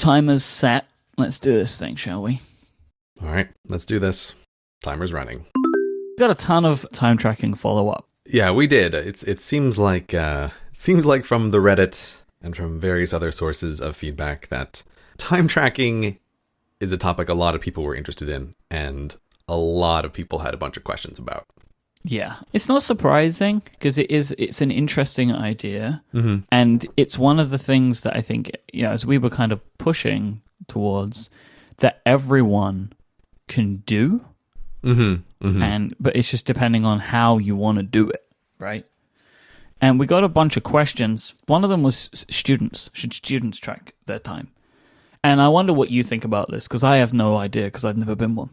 Timer's set. Let's do this thing, shall we? All right, let's do this. Timer's running. Got a ton of time tracking follow-up. Yeah, we did. It seems like from the Reddit and from various other sources of feedback that time tracking is a topic a lot of people were interested in, and a lot of people had a bunch of questions about. Yeah, it's not surprising because it's an interesting idea, and it's one of the things that I think, as we were kind of pushing towards, that everyone can do, but it's just depending on how you want to do it, right? And we got a bunch of questions. One of them was students. Should students track their time? And I wonder what you think about this, because I have no idea, because I've never been one.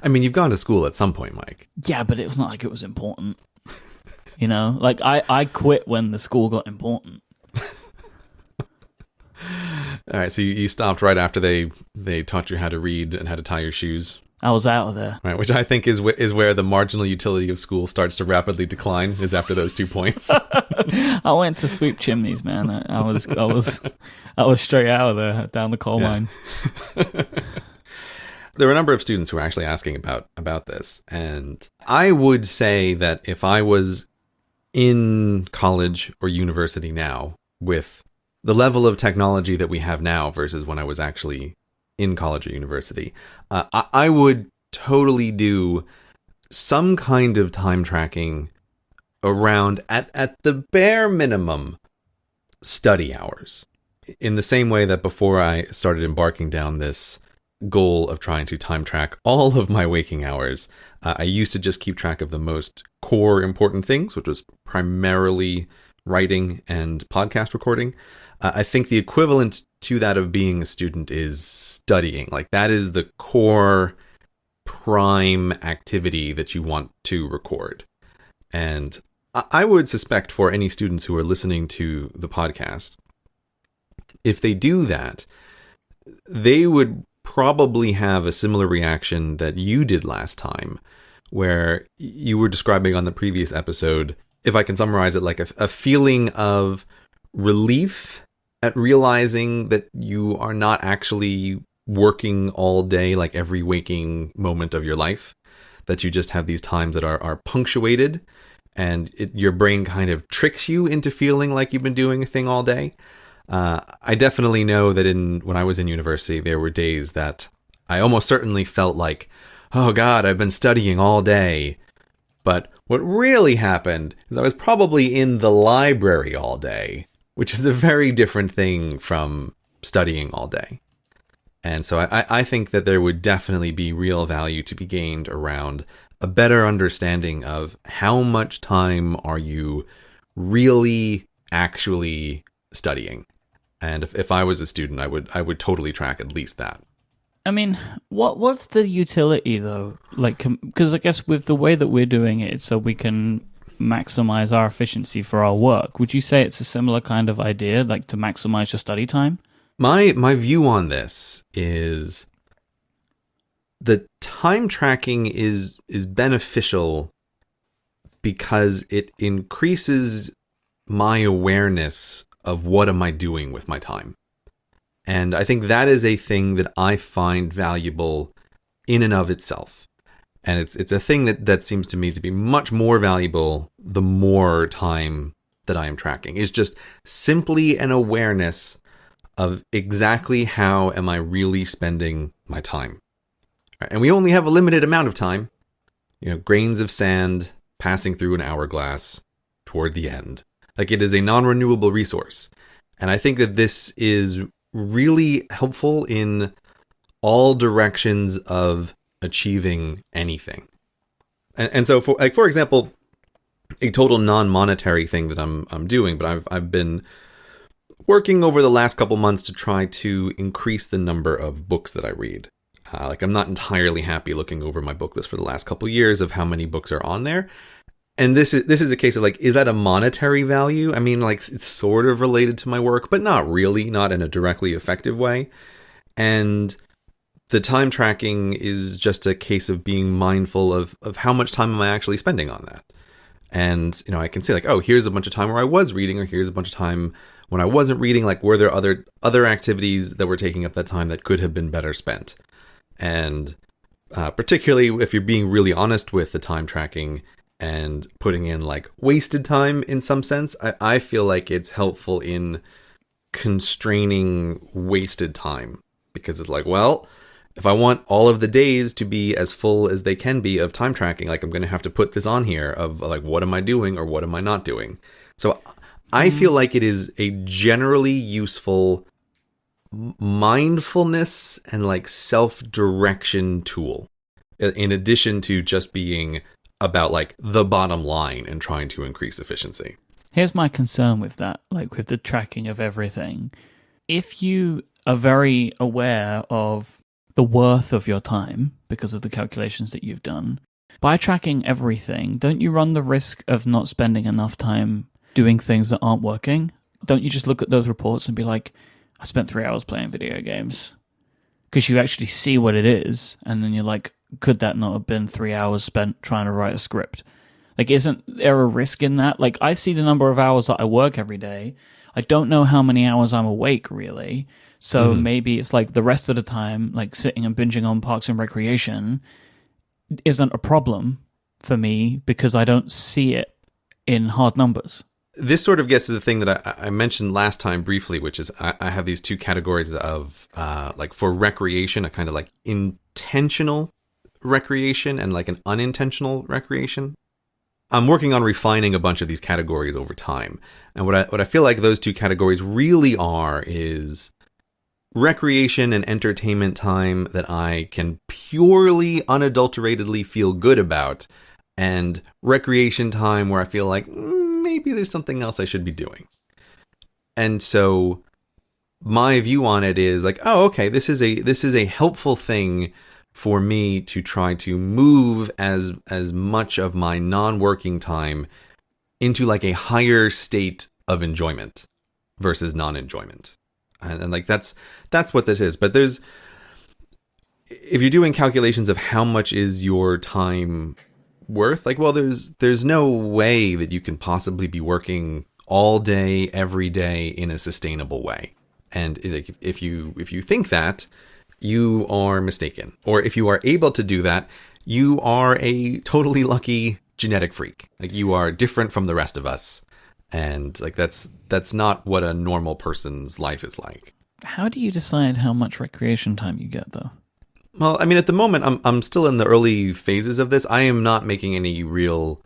I mean, you've gone to school at some point, Myke. Yeah, but it was not like it was important. Like I quit when the school got important. All right, so you stopped right after they taught you how to read and how to tie your shoes. I was out of there. Right, which I think is where the marginal utility of school starts to rapidly decline, is after those 2 points. I went to sweep chimneys, man. I was straight out of there, down the coal mine. There were a number of students who were actually asking about this, and I would say that if I was in college or university now, with the level of technology that we have now versus when I was actually in college or university, I would totally do some kind of time tracking around, at the bare minimum, study hours. In the same way that before I started embarking down this goal of trying to time track all of my waking hours, I used to just keep track of the most core important things, which was primarily writing and podcast recording. I think the equivalent to that of being a student is studying. Like, that is the core prime activity that you want to record. And I would suspect for any students who are listening to the podcast, if they do that, they would probably have a similar reaction that you did last time, where you were describing on the previous episode, if I can summarize it, like a feeling of relief at realizing that you are not actually working all day, like every waking moment of your life, that you just have these times that are punctuated, and your brain kind of tricks you into feeling like you've been doing a thing all day. I definitely know that when I was in university, there were days that I almost certainly felt like, oh God, I've been studying all day. But what really happened is I was probably in the library all day, which is a very different thing from studying all day. And so I think that there would definitely be real value to be gained around a better understanding of how much time are you really actually studying. And if I was a student, I would totally track at least that. I mean, what's the utility though? Like, because I guess with the way that we're doing it, so we can maximize our efficiency for our work. Would you say it's a similar kind of idea, like to maximize your study time? My view on this is the time tracking is beneficial because it increases my awareness of what am I doing with my time. And I think that is a thing that I find valuable in and of itself. And it's a thing that seems to me to be much more valuable the more time that I am tracking. It's just simply an awareness of exactly how am I really spending my time. And we only have a limited amount of time. Grains of sand passing through an hourglass toward the end. Like, it is a non-renewable resource. And I think that this is really helpful in all directions of achieving anything. And so for example, a total non-monetary thing that I'm doing, but I've been working over the last couple months to try to increase the number of books that I read. I'm not entirely happy looking over my book list for the last couple years of how many books are on there. And this is a case of is that a monetary value? I mean, it's sort of related to my work, but not really, not in a directly effective way. And the time tracking is just a case of being mindful of how much time am I actually spending on that. And, I can say oh, here's a bunch of time where I was reading, or here's a bunch of time when I wasn't reading, like, were there other activities that were taking up that time that could have been better spent? And particularly if you're being really honest with the time tracking and putting in like wasted time in some sense, I feel like it's helpful in constraining wasted time, because it's like, well, if I want all of the days to be as full as they can be of time tracking, like, I'm going to have to put this on here of like, what am I doing or what am I not doing? So I feel like it is a generally useful mindfulness and like self-direction tool, in addition to just being about like the bottom line and trying to increase efficiency. Here's my concern with that, like with the tracking of everything. If you are very aware of the worth of your time because of the calculations that you've done, by tracking everything, don't you run the risk of not spending enough time doing things that aren't working? Don't you just look at those reports and be like, I spent 3 hours playing video games? Because you actually see what it is, and then you're like, could that not have been 3 hours spent trying to write a script? Like, isn't there a risk in that? Like, I see the number of hours that I work every day. I don't know how many hours I'm awake, really. So maybe it's like the rest of the time, like sitting and binging on Parks and Recreation isn't a problem for me because I don't see it in hard numbers. This sort of gets to the thing that I mentioned last time briefly, which is I have these two categories of like for recreation, a kind of like intentional recreation and like an unintentional recreation. I'm working on refining a bunch of these categories over time. And what I feel like those two categories really are is recreation and entertainment time that I can purely unadulteratedly feel good about, and recreation time where I feel like maybe there's something else I should be doing. And so my view on it is like, oh, okay, this is a helpful thing for me to try to move as much of my non-working time into like a higher state of enjoyment versus non-enjoyment. And like that's what this is. But if you're doing calculations of how much is your time worth, like, well, there's no way that you can possibly be working all day every day in a sustainable way. And if you think that, you are mistaken. Or if you are able to do that, you are a totally lucky genetic freak. Like, you are different from the rest of us. And like that's not what a normal person's life is like. How do you decide how much recreation time you get, though? Well, I mean, at the moment, I'm still in the early phases of this. I am not making any real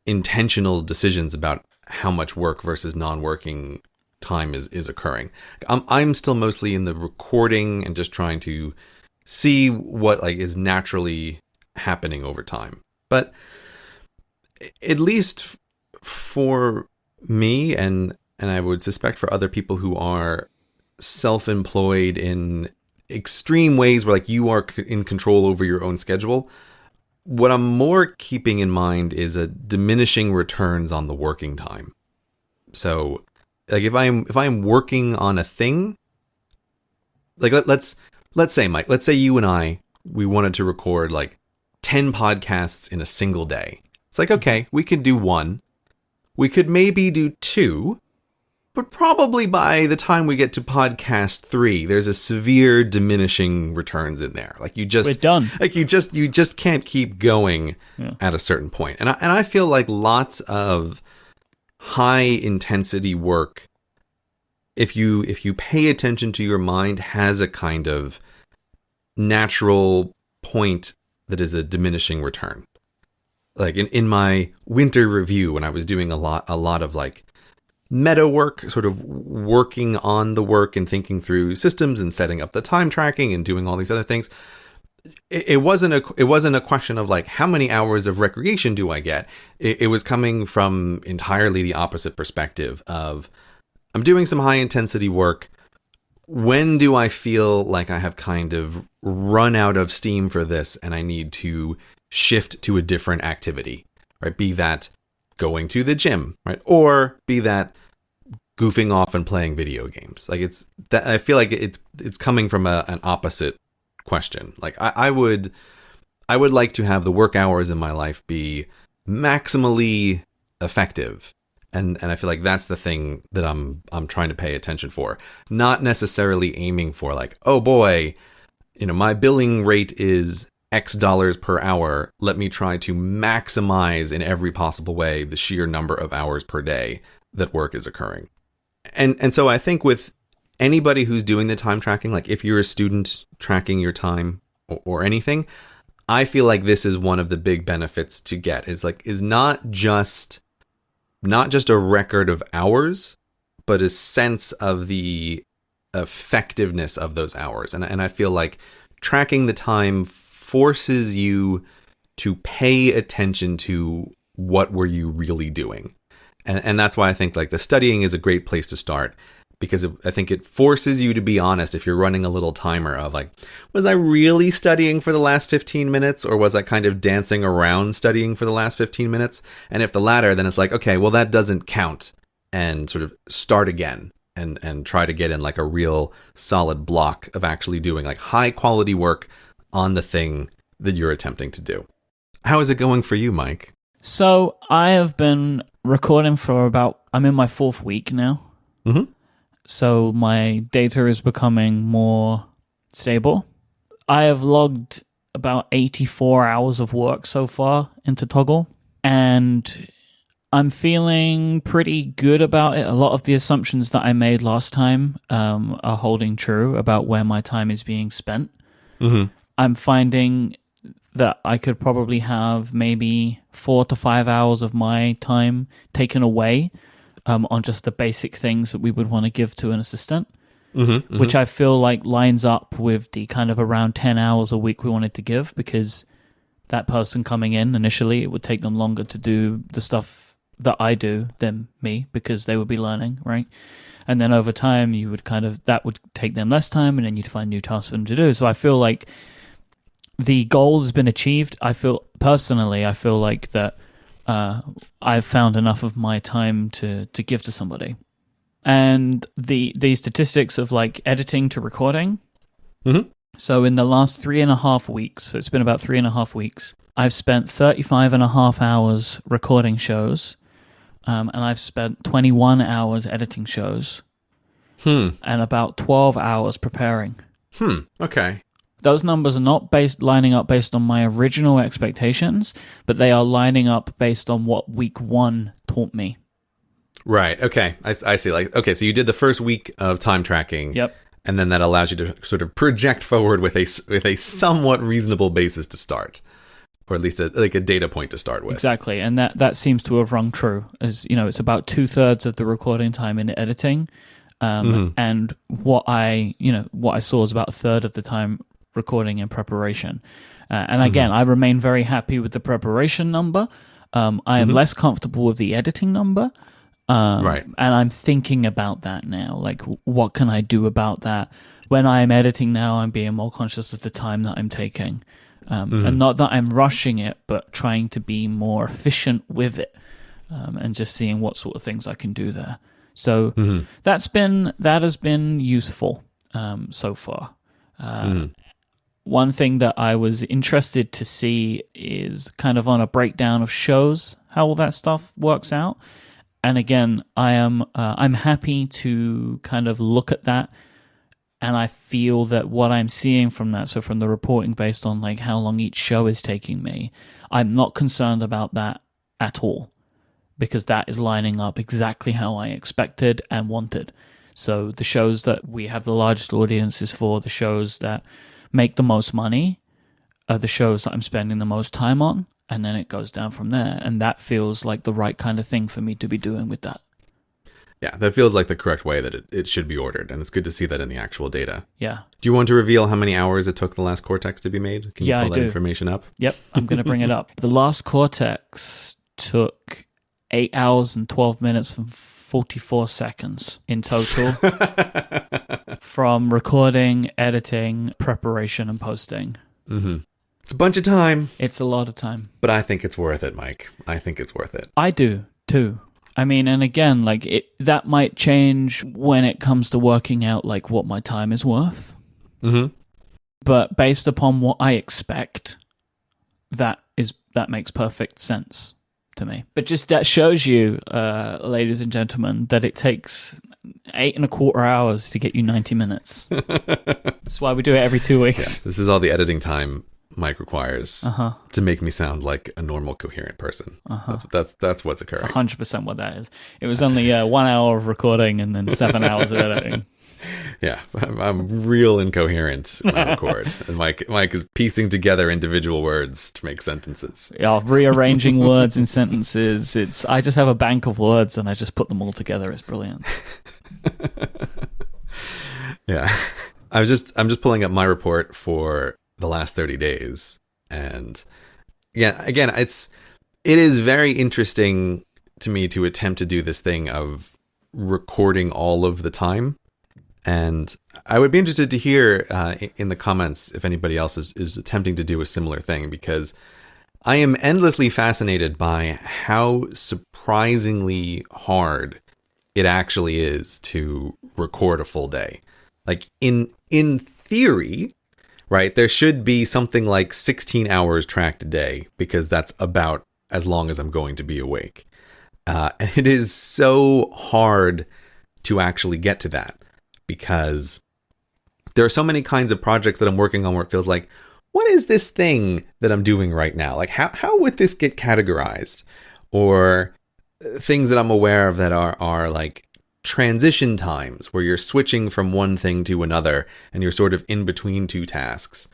intentional decisions about how much work versus non-working time is occurring. I'm still mostly in the recording and just trying to see what like is naturally happening over time. But at least for me, and I would suspect for other people who are self-employed in extreme ways where like you are in control over your own schedule, what I'm more keeping in mind is a diminishing returns on the working time. So like if I'm working on a thing, like let's say, Mike, let's say you and we wanted to record like 10 podcasts in a single day. It's like, okay, we could do one. We could maybe do two, but probably by the time we get to podcast 3, there's a severe diminishing returns in there. Like we're done. Like you just can't keep going at a certain point. And I feel like lots of high intensity work, if you pay attention to your mind, has a kind of natural point that is a diminishing return. Like in my winter review, when I was doing a lot of like meta work, sort of working on the work and thinking through systems and setting up the time tracking and doing all these other things, it wasn't a question of like how many hours of recreation do I get. It was coming from entirely the opposite perspective of, I'm doing some high intensity work. When do I feel like I have kind of run out of steam for this and I need to shift to a different activity, right? Be that going to the gym, right? Or be that goofing off and playing video games. Like it's that, I feel like it's coming from an opposite question. Like I would like to have the work hours in my life be maximally effective And I feel like that's the thing that I'm trying to pay attention for. Not necessarily aiming for like, oh boy, my billing rate is X dollars per hour. Let me try to maximize in every possible way the sheer number of hours per day that work is occurring. And so I think with anybody who's doing the time tracking, like if you're a student tracking your time or anything, I feel like this is one of the big benefits to get is not just a record of hours, but a sense of the effectiveness of those hours. And I feel like tracking the time forces you to pay attention to what were you really doing. And that's why I think like the studying is a great place to start, because I think it forces you to be honest if you're running a little timer of like, was I really studying for the last 15 minutes or was I kind of dancing around studying for the last 15 minutes? And if the latter, then it's like, okay, well, that doesn't count, and sort of start again and try to get in like a real solid block of actually doing like high quality work on the thing that you're attempting to do. How is it going for you, Myke? So I have been recording for I'm in my 4th week now. Mm-hmm. So my data is becoming more stable. I have logged about 84 hours of work so far into Toggle, and I'm feeling pretty good about it. A lot of the assumptions that I made last time are holding true about where my time is being spent. Mm-hmm. I'm finding that I could probably have maybe 4 to 5 hours of my time taken away on just the basic things that we would want to give to an assistant, which I feel like lines up with the kind of around 10 hours a week we wanted to give, because that person coming in initially, it would take them longer to do the stuff that I do than me, because they would be learning, right? And then over time, that would take them less time, and then you'd find new tasks for them to do. So I feel like the goal has been achieved. I feel like that I've found enough of my time to give to somebody. And the statistics of like editing to recording. Mm-hmm. So in the last 3.5 weeks, so it's been about 3.5 weeks, I've spent 35.5 hours recording shows, and I've spent 21 hours editing shows, and about 12 hours preparing. Okay. Those numbers are not lining up based on my original expectations, but they are lining up based on what week 1 taught me. Right. Okay. I see. Like, okay, so you did the first week of time tracking. Yep. And then that allows you to sort of project forward with a somewhat reasonable basis to start, or at least a data point to start with. Exactly. And that seems to have rung true. As it's about 2/3 of the recording time in editing. And what I saw is about 1/3 of the time recording in preparation. And again, I remain very happy with the preparation number. I am less comfortable with the editing number. Right. And I'm thinking about that now. Like, what can I do about that? When I am editing now, I'm being more conscious of the time that I'm taking. And not that I'm rushing it, but trying to be more efficient with it. And just seeing what sort of things I can do there. So that has been useful so far. One thing that I was interested to see is kind of on a breakdown of shows, how all that stuff works out. And again, I'm happy to kind of look at that, and I feel that what I'm seeing from that, so from the reporting based on like how long each show is taking me, I'm not concerned about that at all, because that is lining up exactly how I expected and wanted. So the shows that we have the largest audiences for, the shows that make the most money, are the shows that I'm spending the most time on, and then it goes down from there. And that feels like the right kind of thing for me to be doing with that. Yeah, that feels like the correct way that it should be ordered, and it's good to see that in the actual data. Yeah. Do you want to reveal how many hours it took the last Cortex to be made? Can you pull that I do. information up? Yep, I'm going to bring it up. The last Cortex took 8 hours and 12 minutes and 44 seconds in total from recording, editing, preparation, and posting. It's a bunch of time. It's a lot of time. But I think it's worth it, Myke. I think it's worth it. I do, too. I mean, and again, like that might change when it comes to working out like what my time is worth. But based upon what I expect, that makes perfect sense to me. But just that shows you, ladies and gentlemen, that it takes 8.25 hours to get you 90 minutes. That's why we do it every 2 weeks. Yeah, this is all the editing time Myke requires to make me sound like a normal, coherent person. That's what's occurring. It's 100% what that is. It was only 1 hour of recording and then 7 hours of editing. Yeah, I'm real incoherent when I record. And Myke is piecing together individual words to make sentences. Yeah, rearranging words in sentences. I just have a bank of words and I just put them all together. It's brilliant. Yeah. I'm just pulling up my report for the last 30 days. And again, it is very interesting to me to attempt to do this thing of recording all of the time. And I would be interested to hear in the comments if anybody else is attempting to do a similar thing, because I am endlessly fascinated by how surprisingly hard it actually is to record a full day. Like in theory, right, there should be something like 16 hours tracked a day, because that's about as long as I'm going to be awake. And it is so hard to actually get to that, because there are so many kinds of projects that I'm working on where it feels like, what is this thing that I'm doing right now? Like, how would this get categorized? Or things that I'm aware of that are like transition times, where you're switching from one thing to another and you're sort of in between two tasks.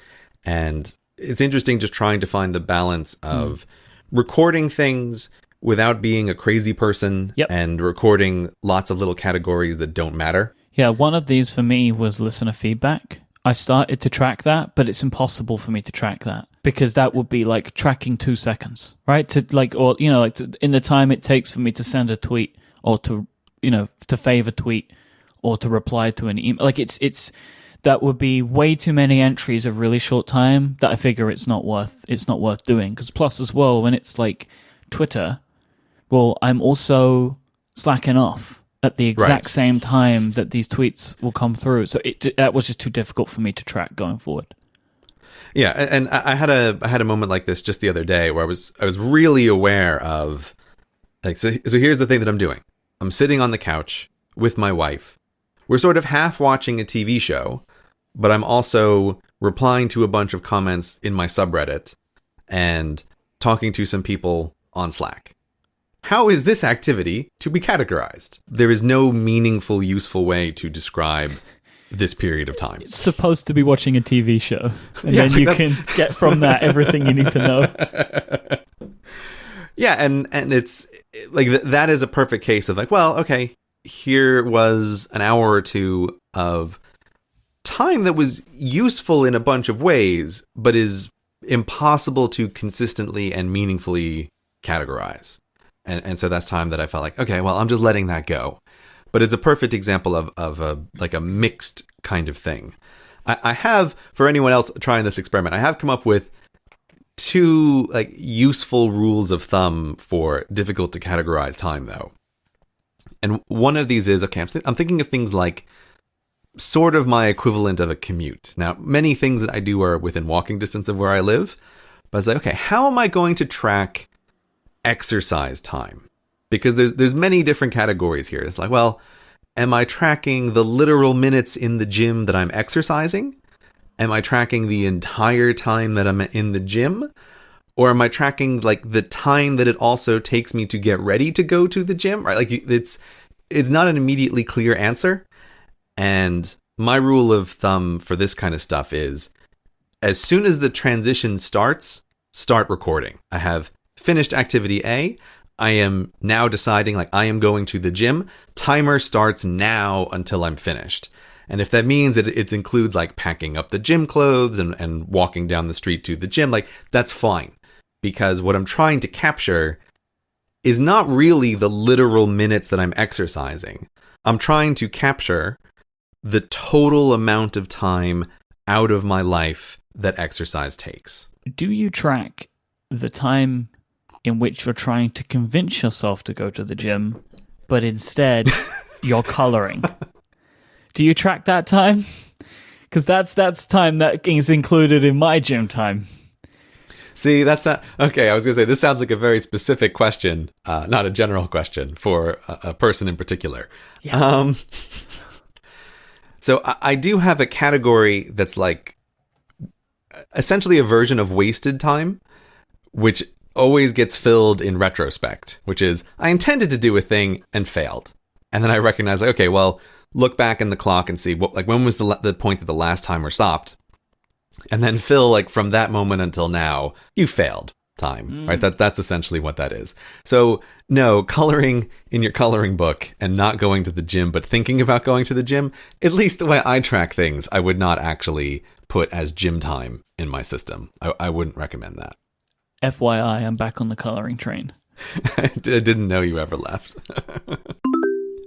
And it's interesting just trying to find the balance of recording things without being a crazy person and recording lots of little categories that don't matter. Yeah, one of these for me was listener feedback. I started to track that, but it's impossible for me to track that, because that would be like tracking 2 seconds, right? To like, or in the time it takes for me to send a tweet, or to to fave a tweet, or to reply to an email. Like it's that would be way too many entries of really short time that I figure it's not worth doing. Because plus as well, when it's like Twitter, well, I'm also slacking off at the exact same time that these tweets will come through. So that was just too difficult for me to track going forward. Yeah, and I had a moment like this just the other day where I was really aware of, like, so here's the thing that I'm doing. I'm sitting on the couch with my wife. We're sort of half watching a TV show, but I'm also replying to a bunch of comments in my subreddit and talking to some people on Slack. How is this activity to be categorized? There is no meaningful, useful way to describe this period of time. It's supposed to be watching a TV show, and then you can get from that everything you need to know. Yeah, and it's like that is a perfect case of like, well, okay, here was an hour or two of time that was useful in a bunch of ways, but is impossible to consistently and meaningfully categorize. And so that's time that I felt like, okay, well, I'm just letting that go. But it's a perfect example of a mixed kind of thing. I have, for anyone else trying this experiment, I have come up with 2 like useful rules of thumb for difficult to categorize time, though. And one of these is, okay, I'm thinking of things like sort of my equivalent of a commute. Now, many things that I do are within walking distance of where I live. But I was like, okay, how am I going to track exercise time? Because there's many different categories here. It's like, well, am I tracking the literal minutes in the gym that I'm exercising? Am I tracking the entire time that I'm in the gym? Or am I tracking like the time that it also takes me to get ready to go to the gym? Right? Like it's not an immediately clear answer. And my rule of thumb for this kind of stuff is, as soon as the transition starts, start recording. I have finished activity A. I am now deciding, like, I am going to the gym. Timer starts now until I'm finished. And if that means it includes like packing up the gym clothes and walking down the street to the gym, like, that's fine. Because what I'm trying to capture is not really the literal minutes that I'm exercising. I'm trying to capture the total amount of time out of my life that exercise takes. Do you track the time in which you're trying to convince yourself to go to the gym, but instead you're coloring? Do you track that time? Because that's time that is included in my gym time. See, that's not okay. I was gonna say this sounds like a very specific question, not a general question for a person in particular. Yeah. So I do have a category that's like essentially a version of wasted time, which always gets filled in retrospect, which is I intended to do a thing and failed. And then I recognize, like, okay, well, look back in the clock and see what, like, when was the point that the last timer stopped? And then fill, like, from that moment until now, you failed time, right? That's essentially what that is. So no, coloring in your coloring book and not going to the gym, but thinking about going to the gym, at least the way I track things, I would not actually put as gym time in my system. I wouldn't recommend that. FYI, I'm back on the coloring train. I didn't know you ever left.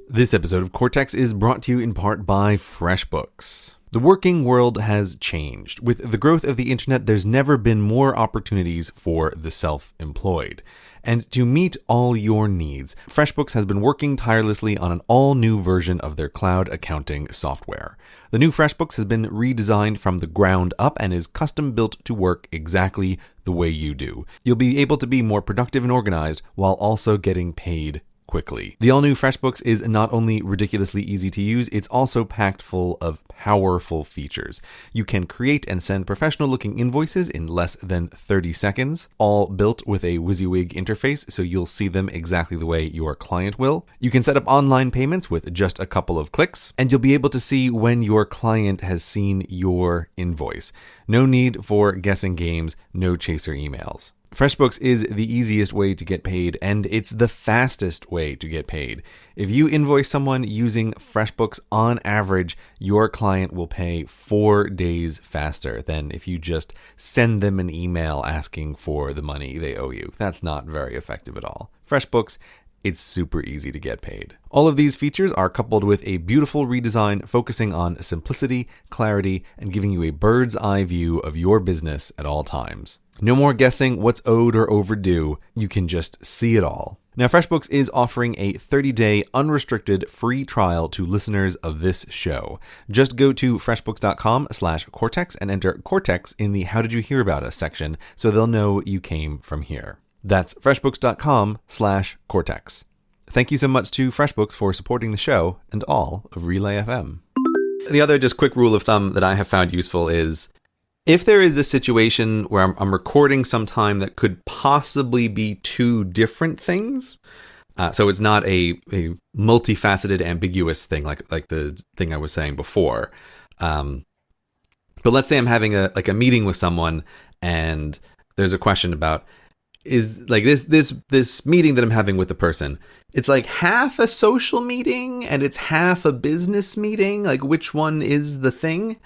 This episode of Cortex is brought to you in part by FreshBooks. The working world has changed. With the growth of the internet, there's never been more opportunities for the self-employed. And to meet all your needs, FreshBooks has been working tirelessly on an all-new version of their cloud accounting software. The new FreshBooks has been redesigned from the ground up and is custom-built to work exactly the way you do. You'll be able to be more productive and organized while also getting paid quickly. The all-new FreshBooks is not only ridiculously easy to use, it's also packed full of powerful features. You can create and send professional-looking invoices in less than 30 seconds, all built with a WYSIWYG interface, so you'll see them exactly the way your client will. You can set up online payments with just a couple of clicks, and you'll be able to see when your client has seen your invoice. No need for guessing games, no chaser emails. FreshBooks is the easiest way to get paid, and it's the fastest way to get paid. If you invoice someone using FreshBooks, on average, your client will pay 4 days faster than if you just send them an email asking for the money they owe you. That's not very effective at all. FreshBooks, it's super easy to get paid. All of these features are coupled with a beautiful redesign focusing on simplicity, clarity, and giving you a bird's eye view of your business at all times. No more guessing what's owed or overdue. You can just see it all. Now, FreshBooks is offering a 30-day unrestricted free trial to listeners of this show. Just go to freshbooks.com/Cortex and enter Cortex in the How Did You Hear About Us section so they'll know you came from here. That's freshbooks.com/Cortex. Thank you so much to FreshBooks for supporting the show and all of Relay FM. The other just quick rule of thumb that I have found useful is if there is a situation where I'm recording some time that could possibly be two different things, so it's not a multifaceted, ambiguous thing like the thing I was saying before. But let's say I'm having a meeting with someone and there's a question about is like this meeting that I'm having with the person. It's like half a social meeting and it's half a business meeting. Like which one is the thing?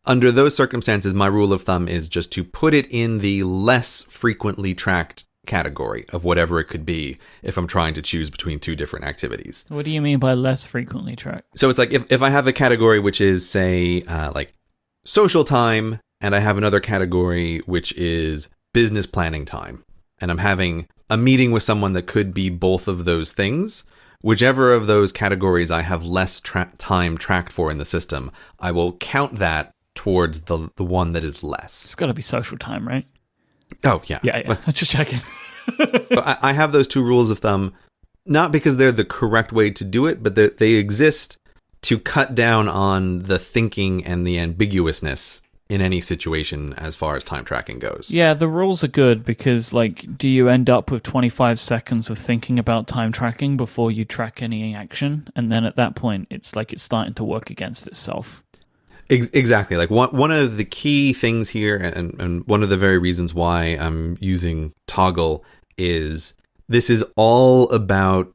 Under those circumstances, my rule of thumb is just to put it in the less frequently tracked category of whatever it could be if I'm trying to choose between two different activities. What do you mean by less frequently tracked? So it's like if I have a category which is, say, like social time, and I have another category which is business planning time, and I'm having a meeting with someone that could be both of those things, whichever of those categories I have less time tracked for in the system, I will count that towards the one that is less. It's got to be social time, right? Oh, yeah. Yeah. Just checking. But I have those two rules of thumb, not because they're the correct way to do it, but they exist to cut down on the thinking and the ambiguousness in any situation as far as time tracking goes. Yeah, the rules are good because, like, do you end up with 25 seconds of thinking about time tracking before you track any action? And then at that point, it's like it's starting to work against itself. Exactly. Like one of the key things here, and one of the very reasons why I'm using Toggle is this is all about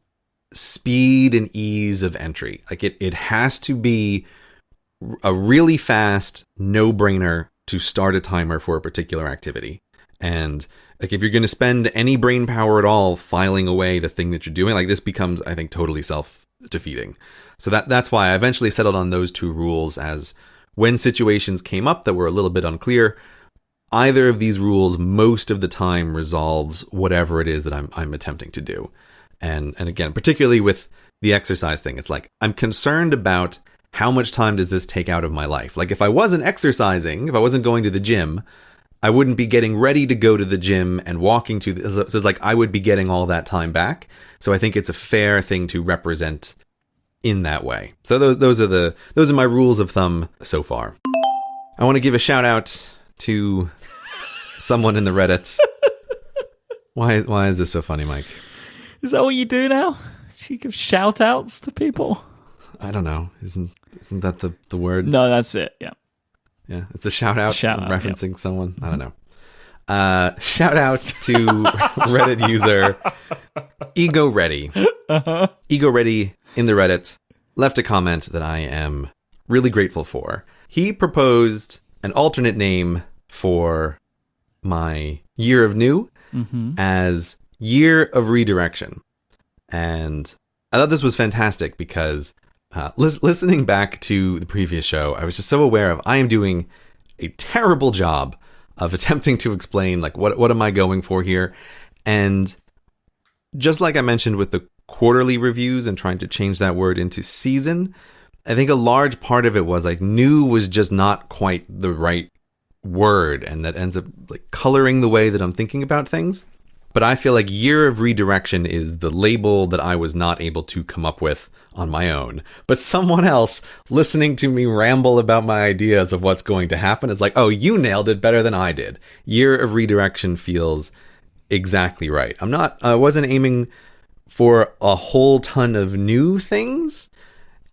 speed and ease of entry. Like it has to be a really fast no-brainer to start a timer for a particular activity. And like if you're going to spend any brain power at all filing away the thing that you're doing, like this becomes, I think, totally self-defeating. So that's why I eventually settled on those two rules as when situations came up that were a little bit unclear, either of these rules most of the time resolves whatever it is that I'm attempting to do. And again, particularly with the exercise thing, it's like I'm concerned about how much time does this take out of my life? Like if I wasn't exercising, if I wasn't going to the gym, I wouldn't be getting ready to go to the gym and walking to so it's like I would be getting all that time back. So I think it's a fair thing to represent in that way. So those are my rules of thumb so far. I want to give a shout out to someone in the Reddit. Why is this so funny, Myke? Is that what you do now? You give shout outs to people? I don't know. Isn't that the word? No, that's it. Yeah. Yeah, it's a shout out referencing someone. I don't know. Shout out to Reddit user Ego Ready. Ego Ready in the Reddit left a comment that I am really grateful for. He proposed an alternate name for my year of new as Year of Redirection. And I thought this was fantastic because listening back to the previous show, I was just so aware of I am doing a terrible job of attempting to explain like what am I going for here. And just like I mentioned with the quarterly reviews and trying to change that word into season, I think a large part of it was like new was just not quite the right word, and that ends up like coloring the way that I'm thinking about things. But I feel like Year of Redirection is the label that I was not able to come up with on my own. But someone else listening to me ramble about my ideas of what's going to happen is like, oh, you nailed it better than I did. Year of Redirection feels exactly right. I wasn't aiming for a whole ton of new things.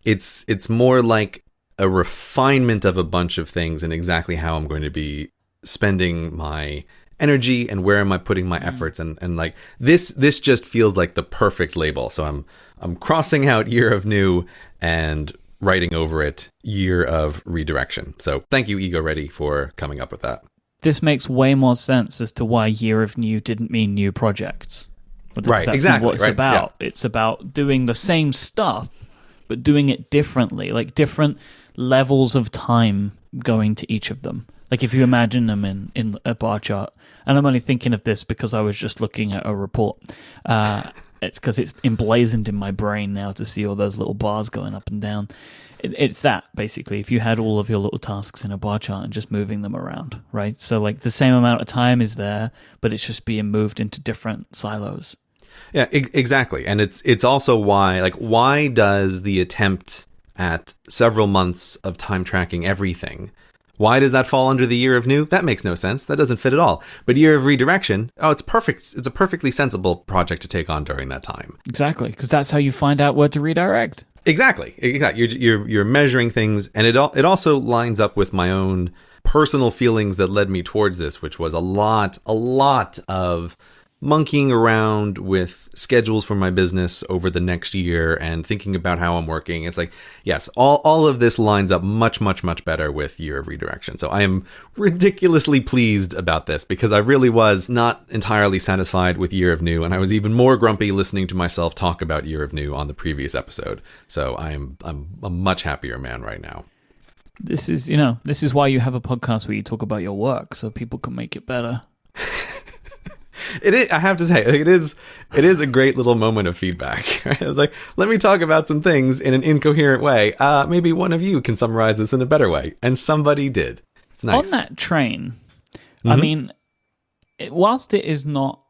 It's more like a refinement of a bunch of things and exactly how I'm going to be spending my energy and where am I putting my efforts, and like this just feels like the perfect label. So I'm crossing out Year of New and writing over it Year of Redirection. So thank you, Ego Ready, for coming up with that. This makes way more sense as to why Year of New didn't mean new projects. Right, that's exactly. What it's about. Yeah. It's about doing the same stuff, but doing it differently, like different levels of time going to each of them. Like if you imagine them in a bar chart, and I'm only thinking of this because I was just looking at a report. It's because it's emblazoned in my brain now to see all those little bars going up and down. It's that, basically, if you had all of your little tasks in a bar chart and just moving them around, right? So like the same amount of time is there, but it's just being moved into different silos. Yeah, exactly. And it's also why does the attempt at several months of time tracking everything, why does that fall under the Year of New? That makes no sense. That doesn't fit at all. But Year of Redirection, it's perfect. It's a perfectly sensible project to take on during that time. Exactly, because that's how you find out where to redirect. Exactly. You're measuring things, and it also lines up with my own personal feelings that led me towards this, which was a lot of monkeying around with schedules for my business over the next year and thinking about how I'm working. It's like, yes, all of this lines up much better with Year of Redirection. So I am ridiculously pleased about this because I really was not entirely satisfied with Year of New, and I was even more grumpy listening to myself talk about Year of New on the previous episode. So I'm a much happier man right now. This is why you have a podcast where you talk about your work so people can make it better. It is, I have to say, it is a great little moment of feedback. Right? I was like, let me talk about some things in an incoherent way. Maybe one of you can summarize this in a better way. And somebody did. It's nice. On that train, I mean, whilst it is not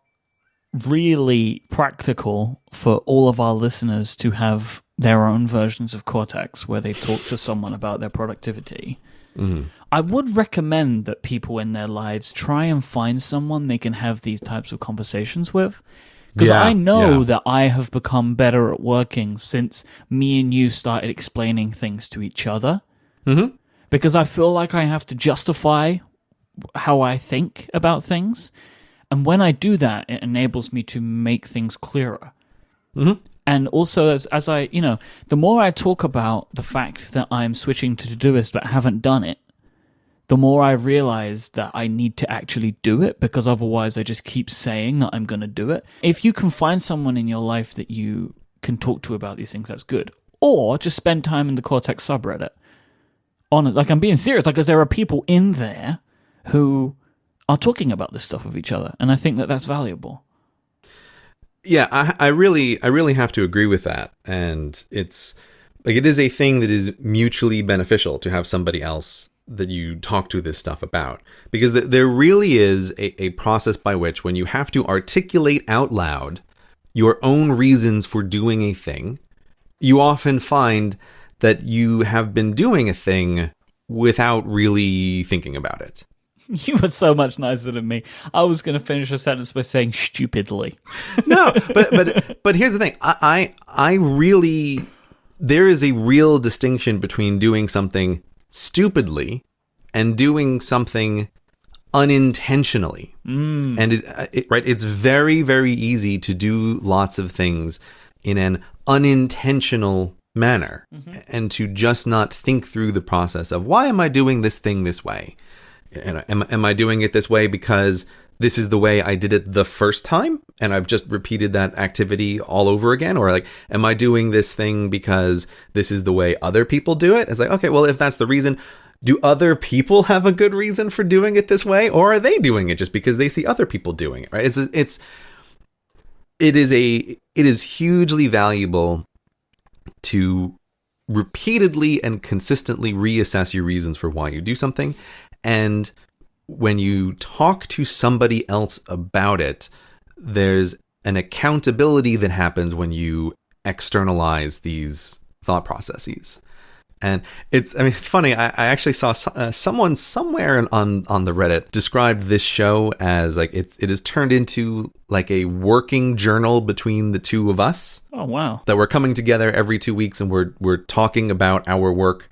really practical for all of our listeners to have their own versions of Cortex where they talk to someone about their productivity, I would recommend that people in their lives try and find someone they can have these types of conversations with. Because I know that I have become better at working since me and you started explaining things to each other. Mm-hmm. Because I feel like I have to justify how I think about things. And when I do that, it enables me to make things clearer. Mm-hmm. And also, as I, the more I talk about the fact that I'm switching to Todoist but haven't done it, the more I realize that I need to actually do it, because otherwise I just keep saying that I'm going to do it. If you can find someone in your life that you can talk to about these things, that's good. Or just spend time in the Cortex subreddit. Like, I'm being serious, because there are people in there who are talking about this stuff with each other, and I think that that's valuable. Yeah, I really have to agree with that. And it's like, it is a thing that is mutually beneficial to have somebody else that you talk to this stuff about, because there really is a process by which, when you have to articulate out loud your own reasons for doing a thing, you often find that you have been doing a thing without really thinking about it. You were so much nicer than me. I was going to finish a sentence by saying stupidly. No, but here's the thing. I really, there is a real distinction between doing something stupidly and doing something unintentionally. And it's very, very easy to do lots of things in an unintentional manner, and to just not think through the process of, why am I doing this thing this way? And am I doing it this way because this is the way I did it the first time and I've just repeated that activity all over again? Or like, am I doing this thing because this is the way other people do it? It's like, okay, well, if that's the reason, do other people have a good reason for doing it this way? Or are they doing it just because they see other people doing it, right? It is hugely valuable to repeatedly and consistently reassess your reasons for why you do something. And when you talk to somebody else about it, there's an accountability that happens when you externalize these thought processes. And it's funny. I actually saw someone somewhere on the Reddit described this show as like it has turned into like a working journal between the two of us. Oh, wow. That we're coming together every 2 weeks and we're talking about our work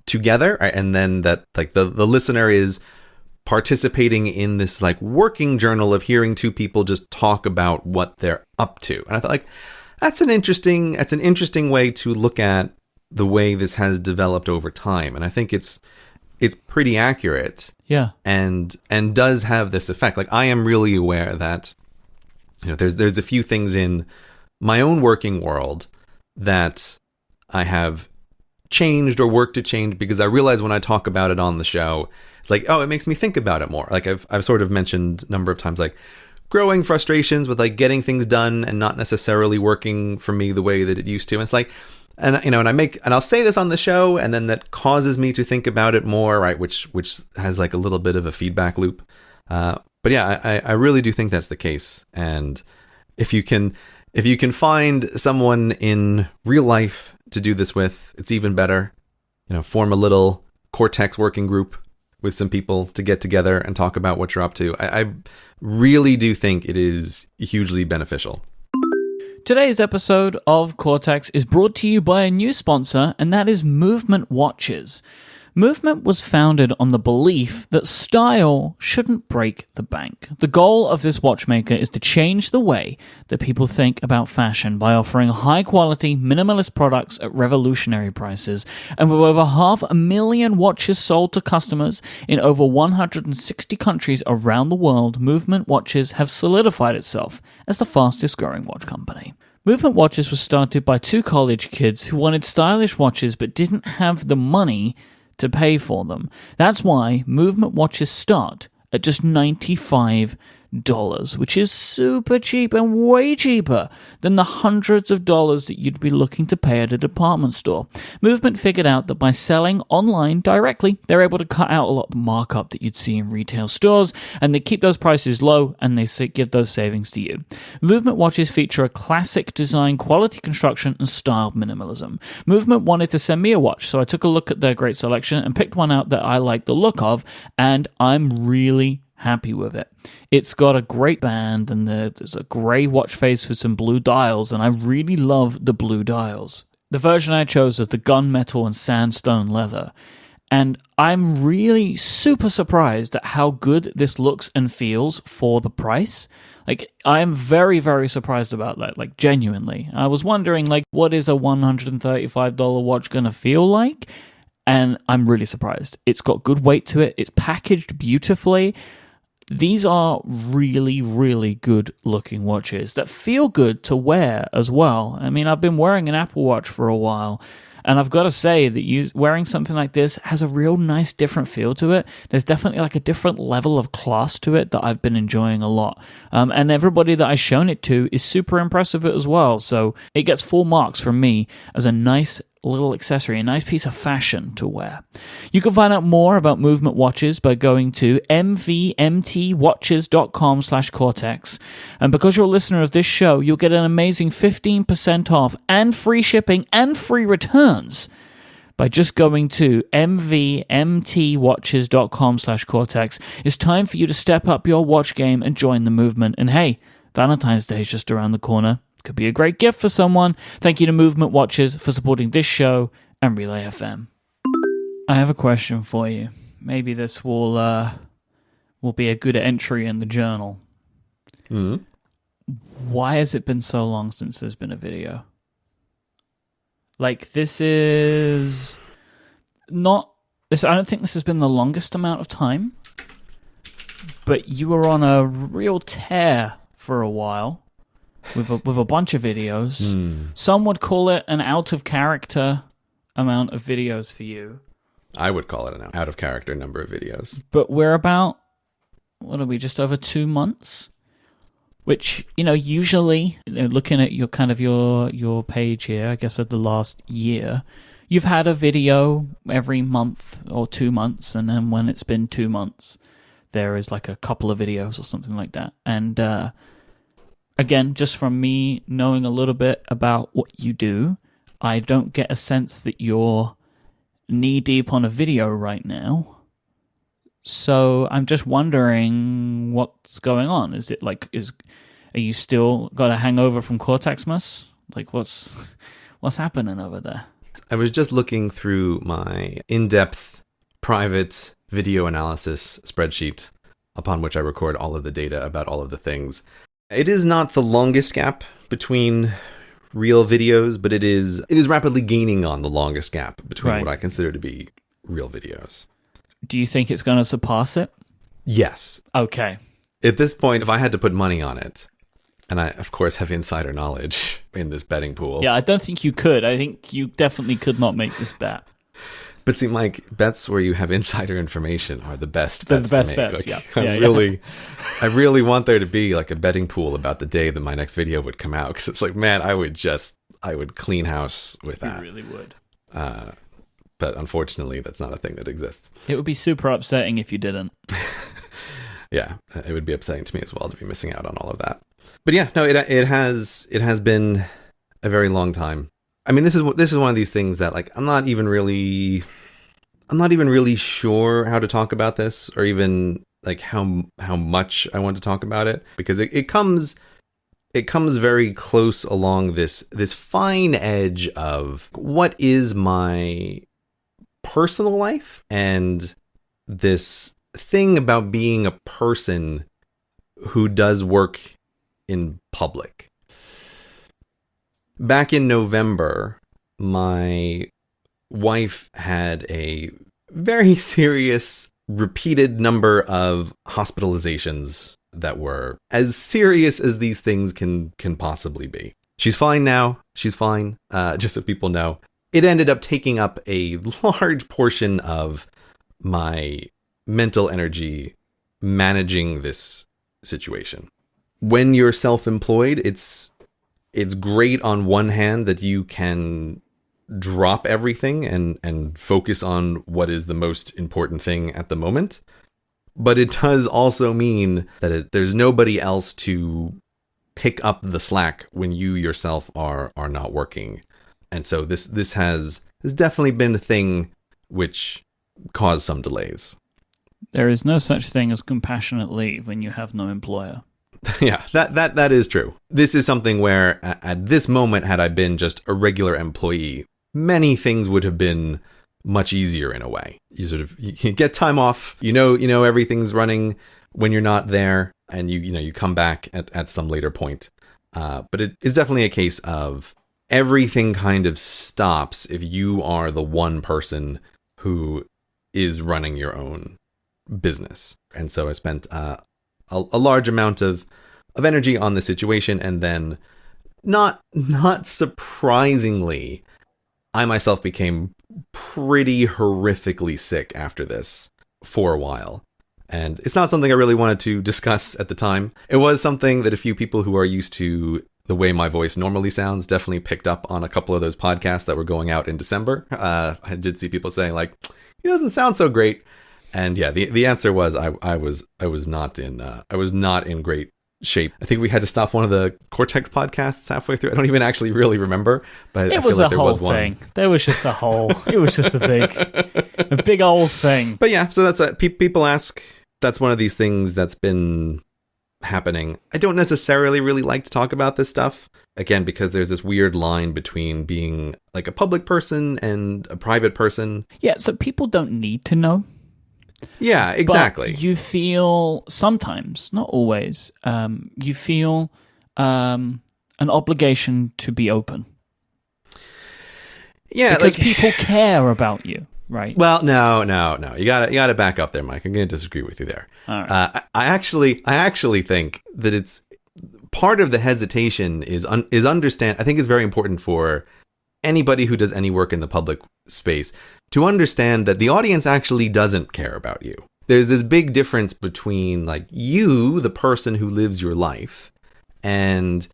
together, and then that like the listener is participating in this like working journal of hearing two people just talk about what they're up to. And I thought, like, that's an interesting way to look at the way this has developed over time. And I think it's pretty accurate. Yeah. And does have this effect. Like, I am really aware that, you know, there's a few things in my own working world that I have changed or worked to change, because I realize when I talk about it on the show, it's like, oh, it makes me think about it more. Like I've sort of mentioned a number of times, like growing frustrations with like getting things done and not necessarily working for me the way that it used to. And it's like, and you know, and I'll say this on the show, and then that causes me to think about it more, right? Which has like a little bit of a feedback loop. But yeah, I really do think that's the case. And if you can find someone in real life to do this with, it's even better. You know, form a little Cortex working group with some people to get together and talk about what you're up to. I really do think it is hugely beneficial. Today's episode of Cortex is brought to you by a new sponsor, and that is Movement Watches. Movement was founded on the belief that style shouldn't break the bank. The goal of this watchmaker is to change the way that people think about fashion by offering high-quality, minimalist products at revolutionary prices. And with over 500,000 watches sold to customers in over 160 countries around the world, Movement Watches have solidified itself as the fastest-growing watch company. Movement Watches was started by two college kids who wanted stylish watches but didn't have the money to pay for them. That's why Movement Watches start at just $95, which is super cheap and way cheaper than the hundreds of dollars that you'd be looking to pay at a department store. Movement figured out that by selling online directly, they're able to cut out a lot of markup that you'd see in retail stores, and they keep those prices low, and they give those savings to you. Movement watches feature a classic design, quality construction, and styled minimalism. Movement wanted to send me a watch, so I took a look at their great selection and picked one out that I like the look of, and I'm really happy with it. It's got a great band, and there's a grey watch face with some blue dials, and I really love the blue dials. The version I chose is the gunmetal and sandstone leather, and I'm really super surprised at how good this looks and feels for the price. Like, I'm very, very surprised about that, like, genuinely. I was wondering, like, what is a $135 watch gonna feel like? And I'm really surprised. It's got good weight to it, it's packaged beautifully. These are really, really good looking watches that feel good to wear as well. I mean, I've been wearing an Apple Watch for a while, and I've got to say that wearing something like this has a real nice different feel to it. There's definitely like a different level of class to it that I've been enjoying a lot. And everybody that I've shown it to is super impressed with it as well. So it gets full marks from me as a nice little accessory, a nice piece of fashion to wear. You can find out more about movement watches by going to mvmtwatches.com/Cortex. And because you're a listener of this show, you'll get an amazing 15% off and free shipping and free returns by just going to mvmtwatches.com/Cortex. It's time for you to step up your watch game and join the movement. And hey, Valentine's Day is just around the corner. Could be a great gift for someone. Thank you to Movement Watches for supporting this show and Relay FM. I have a question for you. Maybe this will be a good entry in the journal. Mm-hmm. Why has it been so long since there's been a video? Like, this is not... I don't think this has been the longest amount of time, but you were on a real tear for a while with a bunch of videos. Some would call it an out-of-character amount of videos for you. I would call it an out-of-character number of videos. But we're about, what are we, just over 2 months? Which, usually, looking at your your page here, I guess of the last year, you've had a video every month or 2 months, and then when it's been 2 months, there is like a couple of videos or something like that. And again, just from me knowing a little bit about what you do, I don't get a sense that you're knee-deep on a video right now. So I'm just wondering what's going on. Is it like, are you still got a hangover from Cortexmas? Like, what's happening over there? I was just looking through my in-depth private video analysis spreadsheet upon which I record all of the data about all of the things. It is not the longest gap between real videos, but it is rapidly gaining on the longest gap between what I consider to be real videos. Do you think it's going to surpass it? Yes. Okay. At this point, if I had to put money on it, and I, of course, have insider knowledge in this betting pool. Yeah, I don't think you could. I think you definitely could not make this bet. But see, Myke, bets where you have insider information are the best They're bets the best to make. bets, like, yeah. I really want there to be like a betting pool about the day that my next video would come out. Because it's like, man, I would clean house with that. You really would. But unfortunately, that's not a thing that exists. It would be super upsetting if you didn't. Yeah, it would be upsetting to me as well to be missing out on all of that. But yeah, no, it has been a very long time. I mean, this is one of these things that like I'm not even really sure how to talk about this, or even like how much I want to talk about it, because it comes very close along this fine edge of what is my personal life and this thing about being a person who does work in public. Back in November, my wife had a very serious, repeated number of hospitalizations that were as serious as these things can possibly be. She's fine now. She's fine. Just so people know. It ended up taking up a large portion of my mental energy managing this situation. When you're self-employed, it's great on one hand that you can drop everything and focus on what is the most important thing at the moment. But it does also mean that there's nobody else to pick up the slack when you yourself are not working. And so this has definitely been a thing which caused some delays. There is no such thing as compassionate leave when you have no employer. Yeah, that is true. This is something where at this moment, had I been just a regular employee, many things would have been much easier in a way. You get time off, you know everything's running when you're not there, and you come back at some later point. But it is definitely a case of everything kind of stops if you are the one person who is running your own business. And so I spent a large amount of energy on the situation, and then not surprisingly, I myself became pretty horrifically sick after this for a while. And it's not something I really wanted to discuss at the time. It was something that a few people who are used to the way my voice normally sounds definitely picked up on a couple of those podcasts that were going out in December. I did see people saying like, he doesn't sound so great. And yeah, the answer was I was not in great shape. I think we had to stop one of the Cortex podcasts halfway through. I don't even actually really remember, but it I was feel like a there whole was thing. one. There was just it was just a big old thing. But yeah, so that's people ask. That's one of these things that's been happening. I don't necessarily really like to talk about this stuff, again, because there's this weird line between being like a public person and a private person. Yeah, so people don't need to know. Yeah, exactly. But you feel sometimes, not always, you feel an obligation to be open. Yeah, because like, people care about you, right? Well, no. You gotta back up there, Myke. I'm gonna disagree with you there. All right. I actually think that it's part of the hesitation is understand. I think it's very important for anybody who does any work in the public space to understand that the audience actually doesn't care about you. There's this big difference between like you, the person who lives your life, and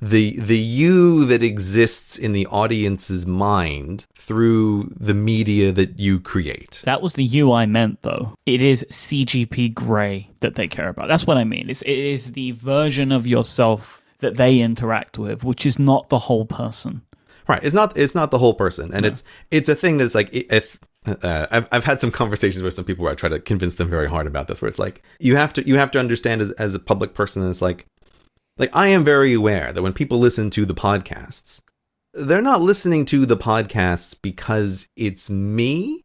the you that exists in the audience's mind through the media that you create. That was the you I meant, though. It is CGP Grey that they care about. That's what I mean. It is the version of yourself that they interact with, which is not the whole person. Right. It's not the whole person. And No. it's a thing that's like, if I've had some conversations with some people where I try to convince them very hard about this, where it's like, you have to understand as a public person, it's like I am very aware that when people listen to the podcasts, they're not listening to the podcasts because it's me.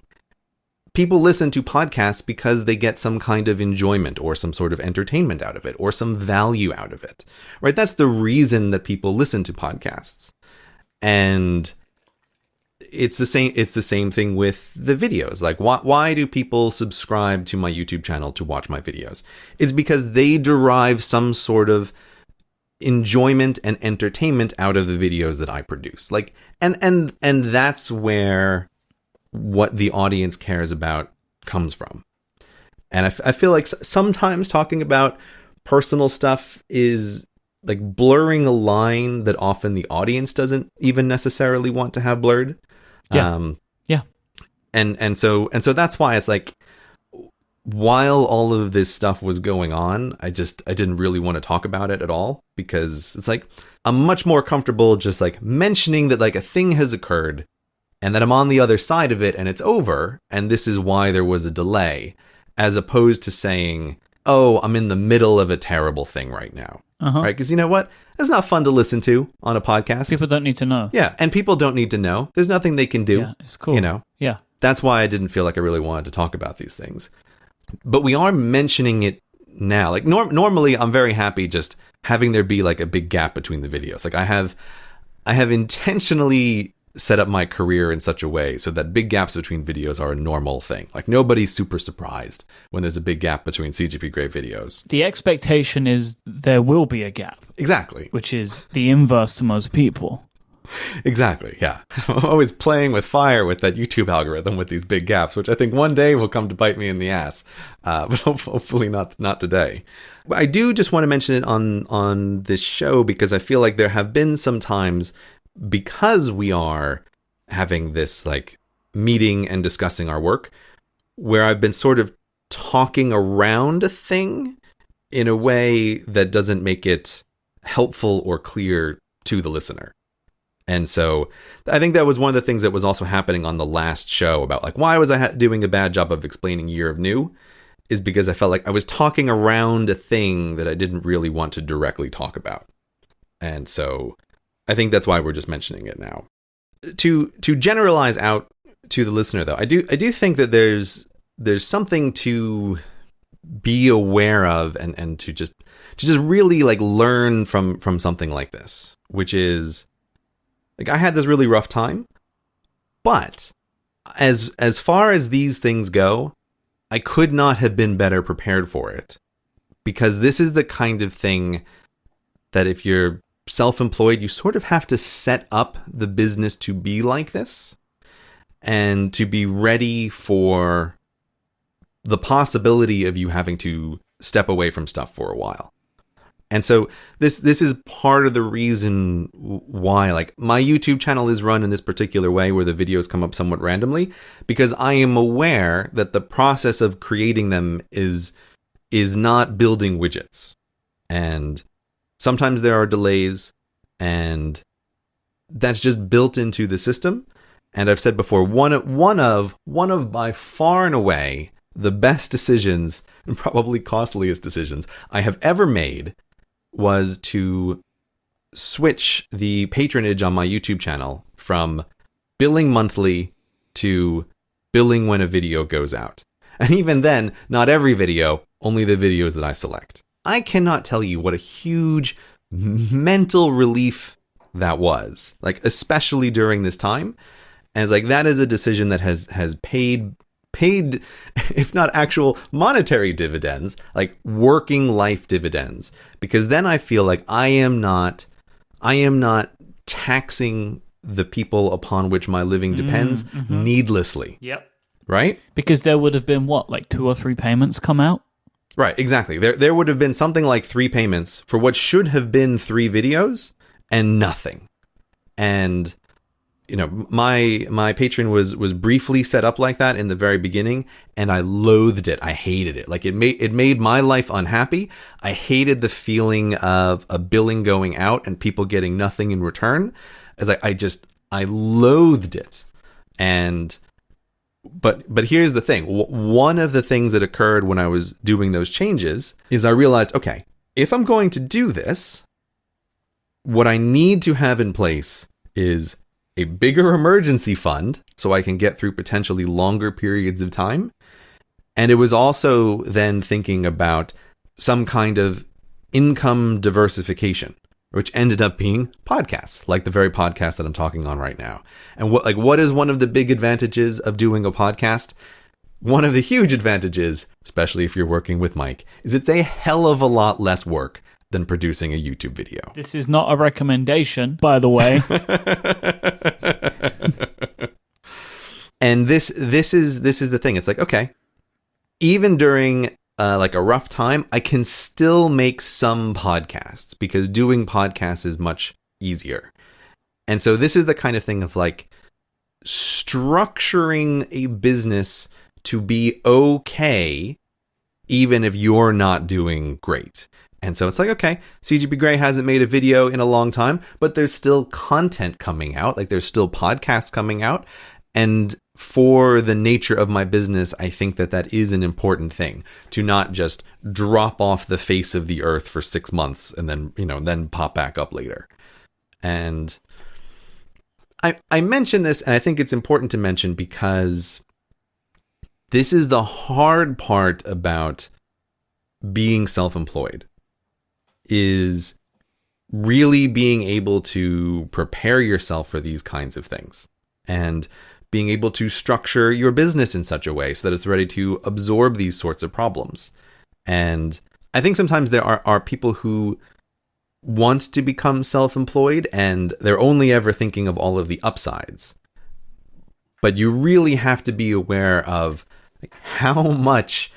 People listen to podcasts because they get some kind of enjoyment or some sort of entertainment out of it or some value out of it, right? That's the reason that people listen to podcasts. And it's the same thing with the videos. Like, why do people subscribe to my YouTube channel to watch my videos? It's because they derive some sort of enjoyment and entertainment out of the videos that I produce. Like, and that's where what the audience cares about comes from. And I feel like sometimes talking about personal stuff is like blurring a line that often the audience doesn't even necessarily want to have blurred. Yeah. Yeah. And so that's why it's like, while all of this stuff was going on, I didn't really want to talk about it at all, because it's like, I'm much more comfortable just like mentioning that like a thing has occurred and that I'm on the other side of it and it's over. And this is why there was a delay, as opposed to saying, oh, I'm in the middle of a terrible thing right now. Uh-huh. Right? Because you know what? It's not fun to listen to on a podcast. People don't need to know. Yeah. And people don't need to know. There's nothing they can do. Yeah, it's cool. You know? Yeah. That's why I didn't feel like I really wanted to talk about these things. But we are mentioning it now. Like normally I'm very happy just having there be like a big gap between the videos. Like I have intentionally set up my career in such a way so that big gaps between videos are a normal thing. Like nobody's super surprised when there's a big gap between CGP Grey videos. The expectation is there will be a gap. Exactly. Which is the inverse to most people. Exactly, yeah. I'm always playing with fire with that YouTube algorithm with these big gaps, which I think one day will come to bite me in the ass. But hopefully not today. But I do just want to mention it on this show because I feel like there have been some times, because we are having this like meeting and discussing our work, where I've been sort of talking around a thing in a way that doesn't make it helpful or clear to the listener. And so I think that was one of the things that was also happening on the last show about like, why was I doing a bad job of explaining Year of New, is because I felt like I was talking around a thing that I didn't really want to directly talk about. And so I think that's why we're just mentioning it now. To generalize out to the listener, though, I do think that there's something to be aware of and to just really like learn from something like this, which is like, I had this really rough time, but as far as these things go, I could not have been better prepared for it, because this is the kind of thing that if you're self-employed, you sort of have to set up the business to be like this and to be ready for the possibility of you having to step away from stuff for a while. And so this is part of the reason why, like, my YouTube channel is run in this particular way where the videos come up somewhat randomly, because I am aware that the process of creating them is not building widgets. And sometimes there are delays, and that's just built into the system. And I've said before, one of by far and away the best decisions, and probably costliest decisions I have ever made, was to switch the patronage on my YouTube channel from billing monthly to billing when a video goes out. And even then, not every video, only the videos that I select. I cannot tell you what a huge mental relief that was, like, especially during this time. And it's like, that is a decision that has paid, if not actual monetary dividends, like working life dividends. Because then I feel like I am not taxing the people upon which my living depends needlessly. Yep. Right? Because there would have been, what, like 2 or 3 payments come out? Right, exactly. There would have been something like 3 payments for what should have been 3 videos and nothing. And my Patreon was briefly set up like that in the very beginning, and I loathed it. I hated it. Like, it made my life unhappy. I hated the feeling of a billing going out and people getting nothing in return. As I loathed it. And but here's the thing. One of the things that occurred when I was doing those changes is I realized, okay, if I'm going to do this, what I need to have in place is a bigger emergency fund so I can get through potentially longer periods of time. And it was also then thinking about some kind of income diversification, which ended up being podcasts, like the very podcast that I'm talking on right now. And what is one of the big advantages of doing a podcast? One of the huge advantages, especially if you're working with Myke, is it's a hell of a lot less work than producing a YouTube video. This is not a recommendation, by the way. And this is the thing. It's like, okay, even during like a rough time, I can still make some podcasts because doing podcasts is much easier. And so this is the kind of thing of like structuring a business to be okay, even if you're not doing great. And so it's like, okay, CGP Grey hasn't made a video in a long time, but there's still content coming out. Like, there's still podcasts coming out. And for the nature of my business, I think that is an important thing, to not just drop off the face of the earth for 6 months and then, then pop back up later. And I mention this, and I think it's important to mention because this is the hard part about being self-employed, is really being able to prepare yourself for these kinds of things and being able to structure your business in such a way so that it's ready to absorb these sorts of problems. And I think sometimes there are people who want to become self-employed and they're only ever thinking of all of the upsides. But you really have to be aware of how much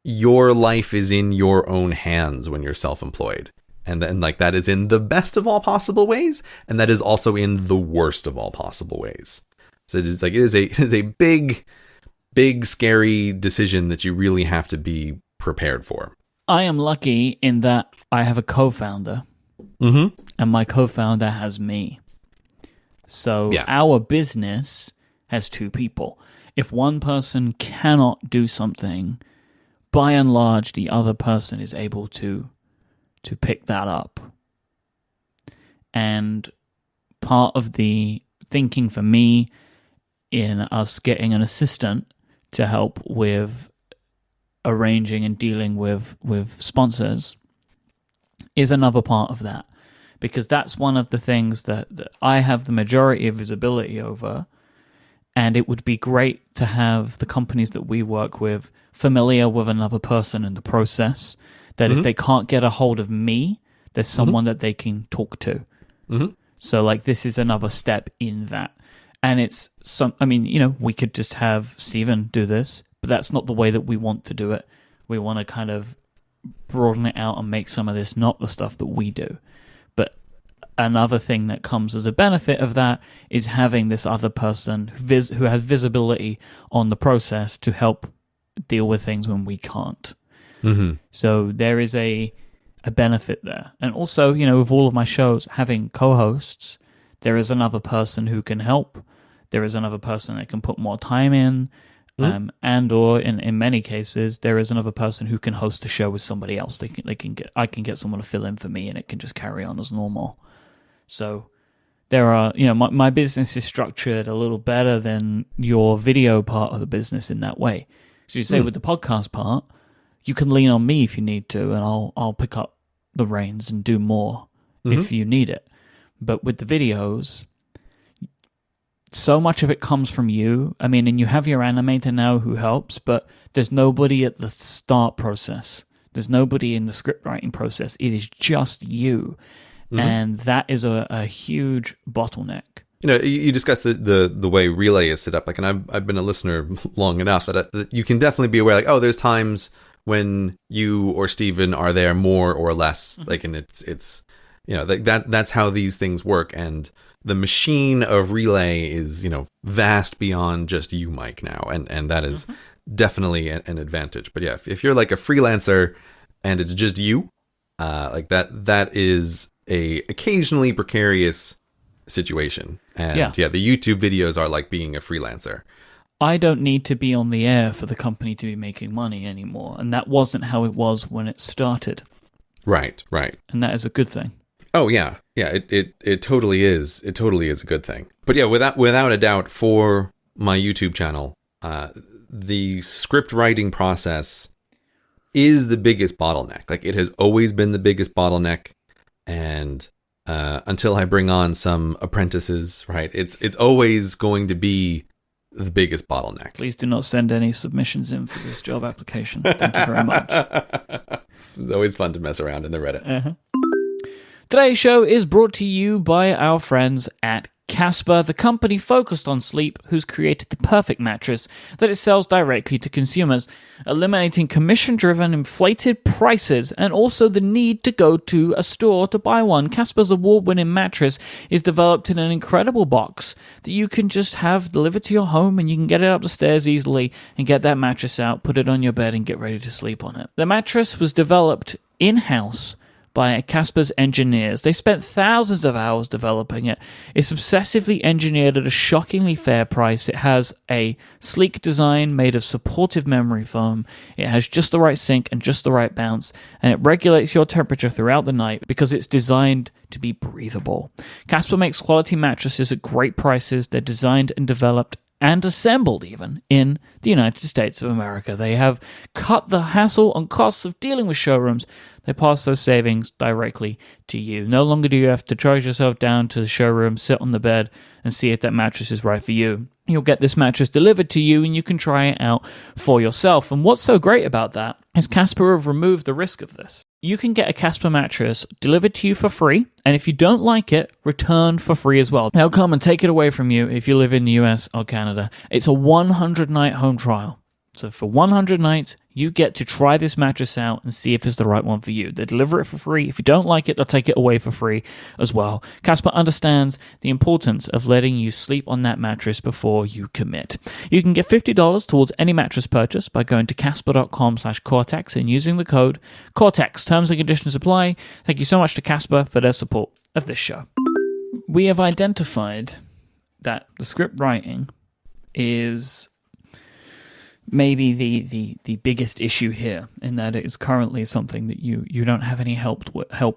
your life is in your own hands when you're self-employed. And then, like, that is in the best of all possible ways, and that is also in the worst of all possible ways. So it is a big, scary decision that you really have to be prepared for. I am lucky in that I have a co-founder, and my co-founder has me. So our business has 2 people. If one person cannot do something, by and large, the other person is able to pick that up. And part of the thinking for me in us getting an assistant to help with arranging and dealing with sponsors is another part of that. Because that's one of the things that I have the majority of visibility over. And it would be great to have the companies that we work with familiar with another person in the process. That if they can't get a hold of me, there's someone that they can talk to. So, like, this is another step in that. And it's we could just have Steven do this, but that's not the way that we want to do it. We want to kind of broaden it out and make some of this not the stuff that we do. But another thing that comes as a benefit of that is having this other person who has visibility on the process to help deal with things when we can't. Mm-hmm. So there is a benefit there. And also, with all of my shows having co-hosts, there is another person who can help. There is another person that can put more time in. And or in many cases, there is another person who can host a show with somebody else. I can get someone to fill in for me, and it can just carry on as normal. So there are, my business is structured a little better than your video part of the business in that way. So you say with the podcast part, you can lean on me if you need to, and I'll pick up the reins and do more if you need it. But with the videos, so much of it comes from you. I mean, and you have your animator now who helps, but there's nobody at the start process. There's nobody in the script writing process. It is just you. And that is a huge bottleneck. You discussed the way Relay is set up. Like, and I've been a listener long enough that you can definitely be aware, like, oh, there's times when you or Steven are there more or less. Like, and it's that's how these things work. And the machine of Relay is, vast beyond just you, Myke, now. And that is definitely an advantage. But yeah, if you're like a freelancer and it's just you, like that is a occasionally precarious situation. And the YouTube videos are like being a freelancer. I don't need to be on the air for the company to be making money anymore. And that wasn't how it was when it started. Right. And that is a good thing. Oh yeah. Yeah, it totally is. It totally is a good thing. But yeah, without a doubt, for my YouTube channel, the script writing process is the biggest bottleneck. Like, it has always been the biggest bottleneck. And until I bring on some apprentices, right, it's always going to be the biggest bottleneck. Please do not send any submissions in for this job application. Thank you very much. It's always fun to mess around in the Reddit. Today's show is brought to you by our friends at Casper, the company focused on sleep, who's created the perfect mattress that it sells directly to consumers, eliminating commission-driven inflated prices and also the need to go to a store to buy one. Casper's award-winning mattress is developed in an incredible box that you can just have delivered to your home, and you can get it up the stairs easily and get that mattress out, put it on your bed, and get ready to sleep on it. The mattress was developed in-house by Casper's engineers. They spent thousands of hours developing it. It's obsessively engineered at a shockingly fair price. It has a sleek design made of supportive memory foam. It has just the right sink and just the right bounce, and it regulates your temperature throughout the night because it's designed to be breathable. Casper makes quality mattresses at great prices. They're designed and developed and assembled even in the United States of America. They have cut the hassle and costs of dealing with showrooms. They pass those savings directly to you. No longer do you have to charge yourself down to the showroom, sit on the bed, and see if that mattress is right for you. You'll get this mattress delivered to you, and you can try it out for yourself. And what's so great about that is Casper have removed the risk of this. You can get a Casper mattress delivered to you for free, and if you don't like it, returned for free as well. They'll come and take it away from you if you live in the US or Canada. It's a 100-night home trial. So for 100 nights, you get to try this mattress out and see if it's the right one for you. They deliver it for free. If you don't like it, they'll take it away for free as well. Casper understands the importance of letting you sleep on that mattress before you commit. You can get $50 towards any mattress purchase by going to casper.com/Cortex and using the code Cortex. Terms and conditions apply. Thank you so much to Casper for their support of this show. We have identified that the script writing is maybe the biggest issue here, in that it is currently something that you don't have any help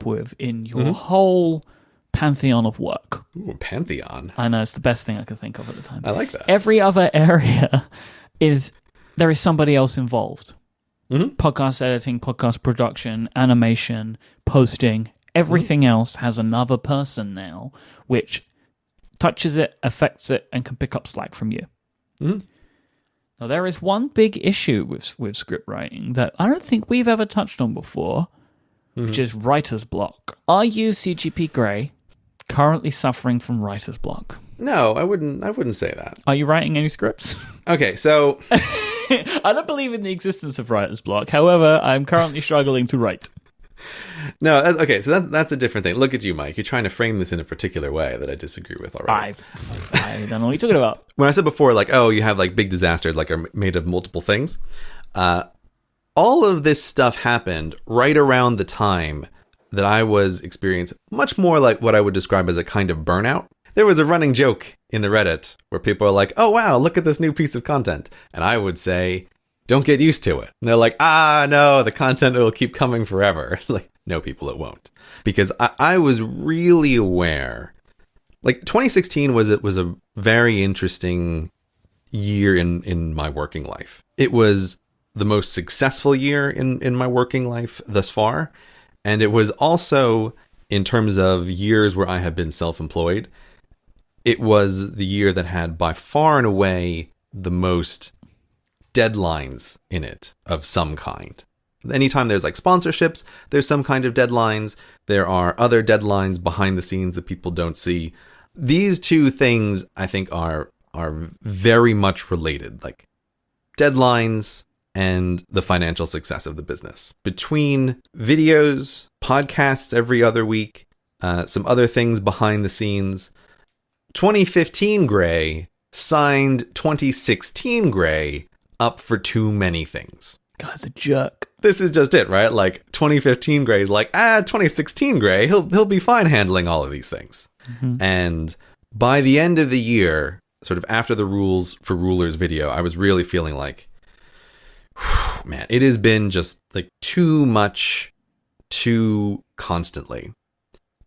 with in your whole pantheon of work. Ooh, pantheon. I know, it's the best thing I could think of at the time. I like that. Every other area there is somebody else involved. Podcast editing, podcast production, animation, posting, everything else has another person now, which touches it, affects it, and can pick up slack from you. Now, there is one big issue with script writing that I don't think we've ever touched on before, which is writer's block. Are you, CGP Grey, currently suffering from writer's block? No, I wouldn't say that. Are you writing any scripts? Okay, so I don't believe in the existence of writer's block. However, I'm currently struggling to write. No, okay, so that's a different thing. Look at you, Myke. You're trying to frame this in a particular way that I disagree with already. I don't know what you're talking about. When I said before, like, oh, you have like big disasters, like are made of multiple things. All of this stuff happened right around the time that I was experiencing much more like what I would describe as a kind of burnout. There was a running joke in the Reddit where people are like, oh, wow, look at this new piece of content. And I would say, don't get used to it. And they're like, no, the content will keep coming forever. It's like, no, people, it won't. Because I was really aware. Like 2016 was a very interesting year in my working life. It was the most successful year in my working life thus far. And it was also, in terms of years where I have been self-employed, it was the year that had by far and away the most deadlines in it of some kind. Anytime there's like sponsorships, there's some kind of deadlines. There are other deadlines behind the scenes that people don't see. These two things, I think, are very much related, like deadlines and the financial success of the business. Between videos, podcasts every other week, some other things behind the scenes, 2015 Gray signed 2016 Gray up for too many things. God's a jerk. This is just it, right? Like 2015 Gray is like, 2016 Gray, he'll be fine handling all of these things. Mm-hmm. And by the end of the year, sort of after the Rules for Rulers video, I was really feeling like, man, it has been just like too much, too constantly.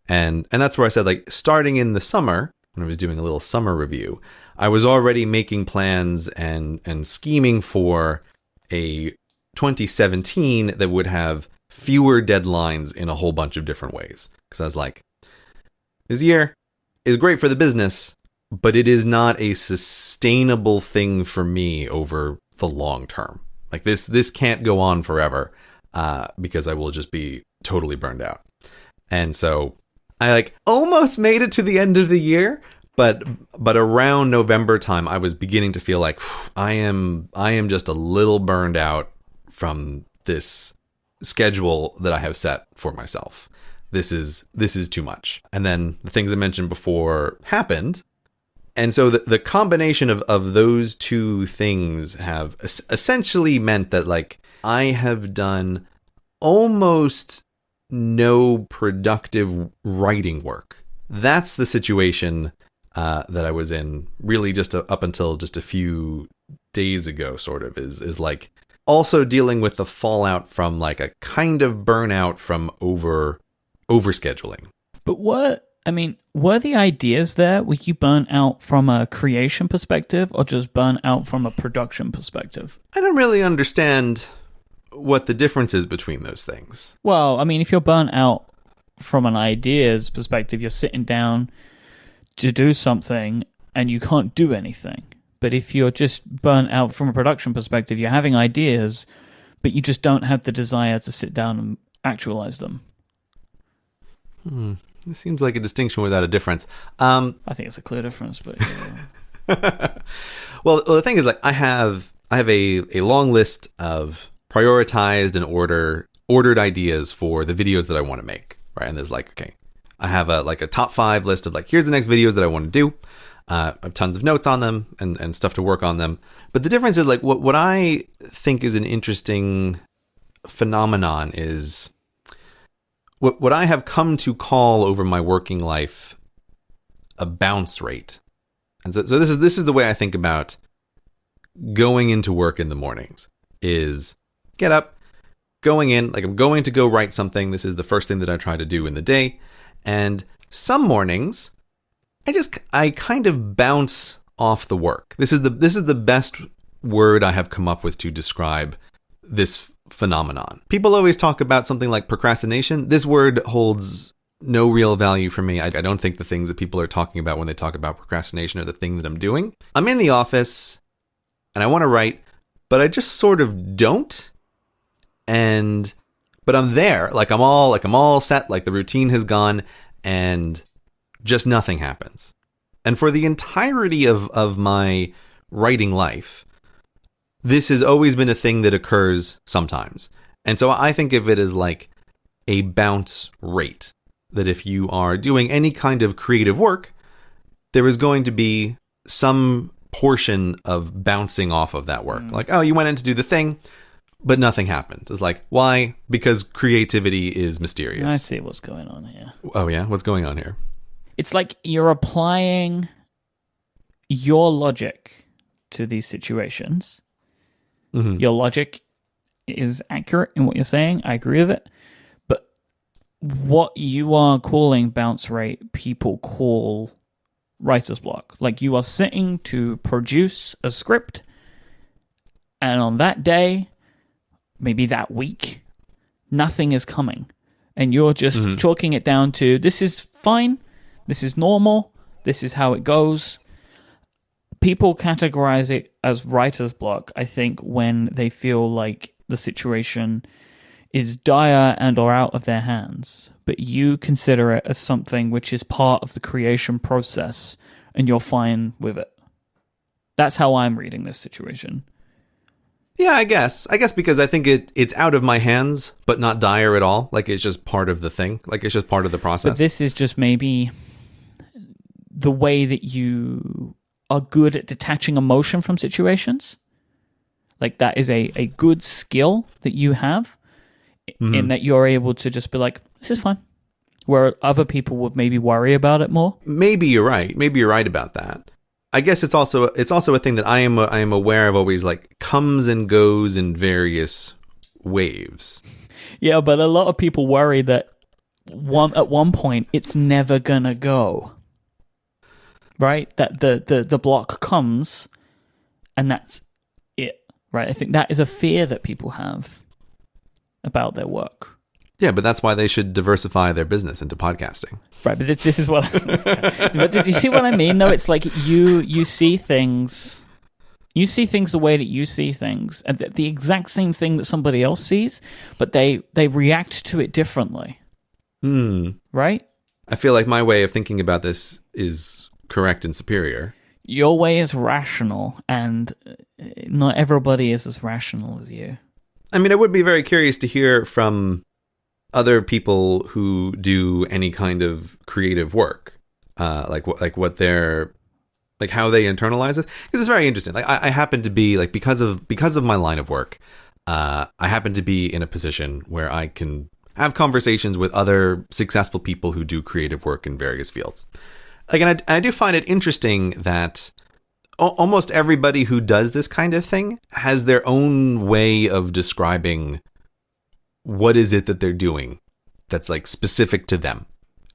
And that's where I said, like, starting in the summer, when I was doing a little summer review, I was already making plans and scheming for a 2017 that would have fewer deadlines in a whole bunch of different ways. Because I was like, this year is great for the business, but it is not a sustainable thing for me over the long term. Like this can't go on forever because I will just be totally burned out. And so I like almost made it to the end of the year, but around November time, I was beginning to feel like I am just a little burned out from this schedule that I have set for myself. This is too much. And then the things I mentioned before happened. And so the combination of those two things have essentially meant that, like, I have done almost no productive writing work. That's the situation that I was in really just up until just a few days ago, sort of, is like also dealing with the fallout from like a kind of burnout from overscheduling. But were the ideas there? Were you burnt out from a creation perspective or just burnt out from a production perspective? I don't really understand what the difference is between those things. Well, I mean, if you're burnt out from an ideas perspective, you're sitting down to do something and you can't do anything. But if you're just burnt out from a production perspective, you're having ideas, but you just don't have the desire to sit down and actualize them. It seems like a distinction without a difference. I think it's a clear difference, but yeah. Well, the thing is, like, I have a long list of prioritized and ordered ideas for the videos that I want to make, right? And there's like, okay, I have a top 5 list of like, here's the next videos that I want to do. I have tons of notes on them and stuff to work on them. But the difference is, like, what I think is an interesting phenomenon is what I have come to call over my working life a bounce rate. And so this is the way I think about going into work in the mornings is get up, going in, like I'm going to go write something. This is the first thing that I try to do in the day. And some mornings I kind of bounce off the work. This is the best word I have come up with to describe this phenomenon. People always talk about something like procrastination. This word holds no real value for me. I don't think the things that people are talking about when they talk about procrastination are the thing that I'm doing. I'm in the office and I want to write, but I just sort of don't. But I'm there, like I'm all set, like the routine has gone, and just nothing happens. And for the entirety of my writing life, this has always been a thing that occurs sometimes. And so I think of it as like a bounce rate, that if you are doing any kind of creative work, there is going to be some portion of bouncing off of that work. Like, oh, you went in to do the thing, but nothing happened. It's like, why? Because creativity is mysterious. I see what's going on here. Oh, yeah? What's going on here? It's like you're applying your logic to these situations. Mm-hmm. Your logic is accurate in what you're saying. I agree with it. But what you are calling bounce rate, people call writer's block. Like, you are sitting to produce a script, and on that day, maybe that week, nothing is coming. And you're just chalking it down to, this is fine, this is normal, this is how it goes. People categorize it as writer's block, I think, when they feel like the situation is dire and or out of their hands. But you consider it as something which is part of the creation process, and you're fine with it. That's how I'm reading this situation. Yeah, I guess because I think it's out of my hands, but not dire at all. Like, it's just part of the thing. Like, it's just part of the process. But this is just maybe the way that you are good at detaching emotion from situations. Like, that is a good skill that you have, in that you're able to just be like, this is fine. Where other people would maybe worry about it more. Maybe you're right. Maybe you're right about that. I guess it's also a thing that I am aware of, always like comes and goes in various waves. Yeah, but a lot of people worry that at one point it's never gonna go. Right? That the block comes and that's it. Right? I think that is a fear that people have about their work. Yeah, but that's why they should diversify their business into podcasting. Right, but this is what. But you see what I mean? Though it's like you see things, the way that you see things, and the exact same thing that somebody else sees, but they react to it differently. Right? I feel like my way of thinking about this is correct and superior. Your way is rational, and not everybody is as rational as you. I mean, I would be very curious to hear from other people who do any kind of creative work, like what they're like, how they internalize it, because it's very interesting. Like, I happen to be like, because of my line of work, I happen to be in a position where I can have conversations with other successful people who do creative work in various fields. Like, and I do find it interesting that almost everybody who does this kind of thing has their own way of describing what is it that they're doing that's like specific to them.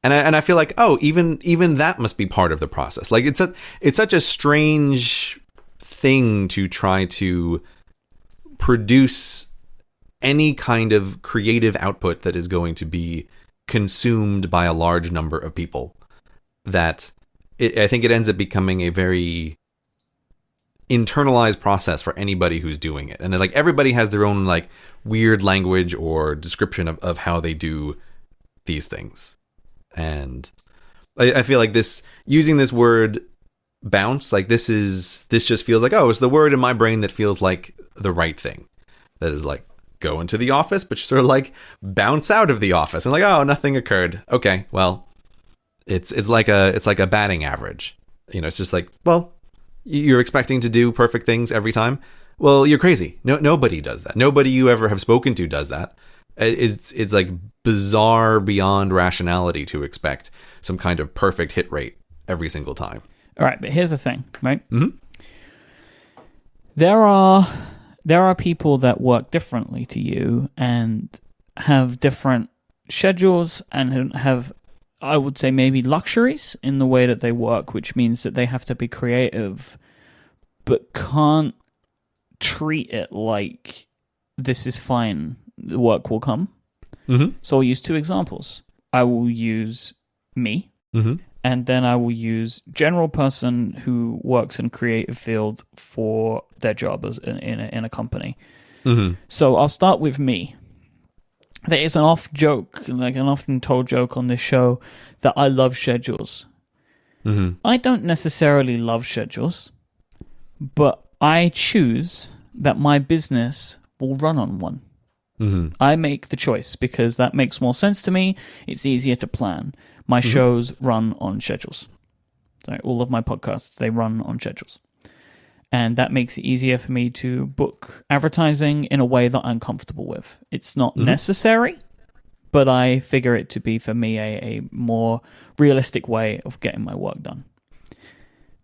And I feel like, oh, even that must be part of the process. Like, it's such a strange thing to try to produce any kind of creative output that is going to be consumed by a large number of people, that I think it ends up becoming a very internalized process for anybody who's doing it. And then, like, everybody has their own like weird language or description of how they do these things. And I feel like using this word bounce, like, this just feels like, oh, it's the word in my brain that feels like the right thing. That is like, go into the office, but sort of like bounce out of the office, and like, oh, nothing occurred. Okay, well, it's like a batting average. You know, it's just like, well, you're expecting to do perfect things every time. Well, you're crazy. Nobody does that. Nobody you ever have spoken to does that. It's like bizarre beyond rationality to expect some kind of perfect hit rate every single time. All right, but here's the thing, right? Mm-hmm. There are people that work differently to you and have different schedules and have, I would say, maybe luxuries in the way that they work, which means that they have to be creative, but can't treat it like this is fine, the work will come. Mm-hmm. So I'll use two examples. I will use me, and then I will use general person who works in creative field for their job as in a company. Mm-hmm. So I'll start with me. There is an often told joke on this show that I love schedules. Mm-hmm. I don't necessarily love schedules, but I choose that my business will run on one. I make the choice because that makes more sense to me. It's easier to plan. My shows run on schedules. So all of my podcasts, they run on schedules. And that makes it easier for me to book advertising in a way that I'm comfortable with. It's not necessary, but I figure it to be, for me, a more realistic way of getting my work done.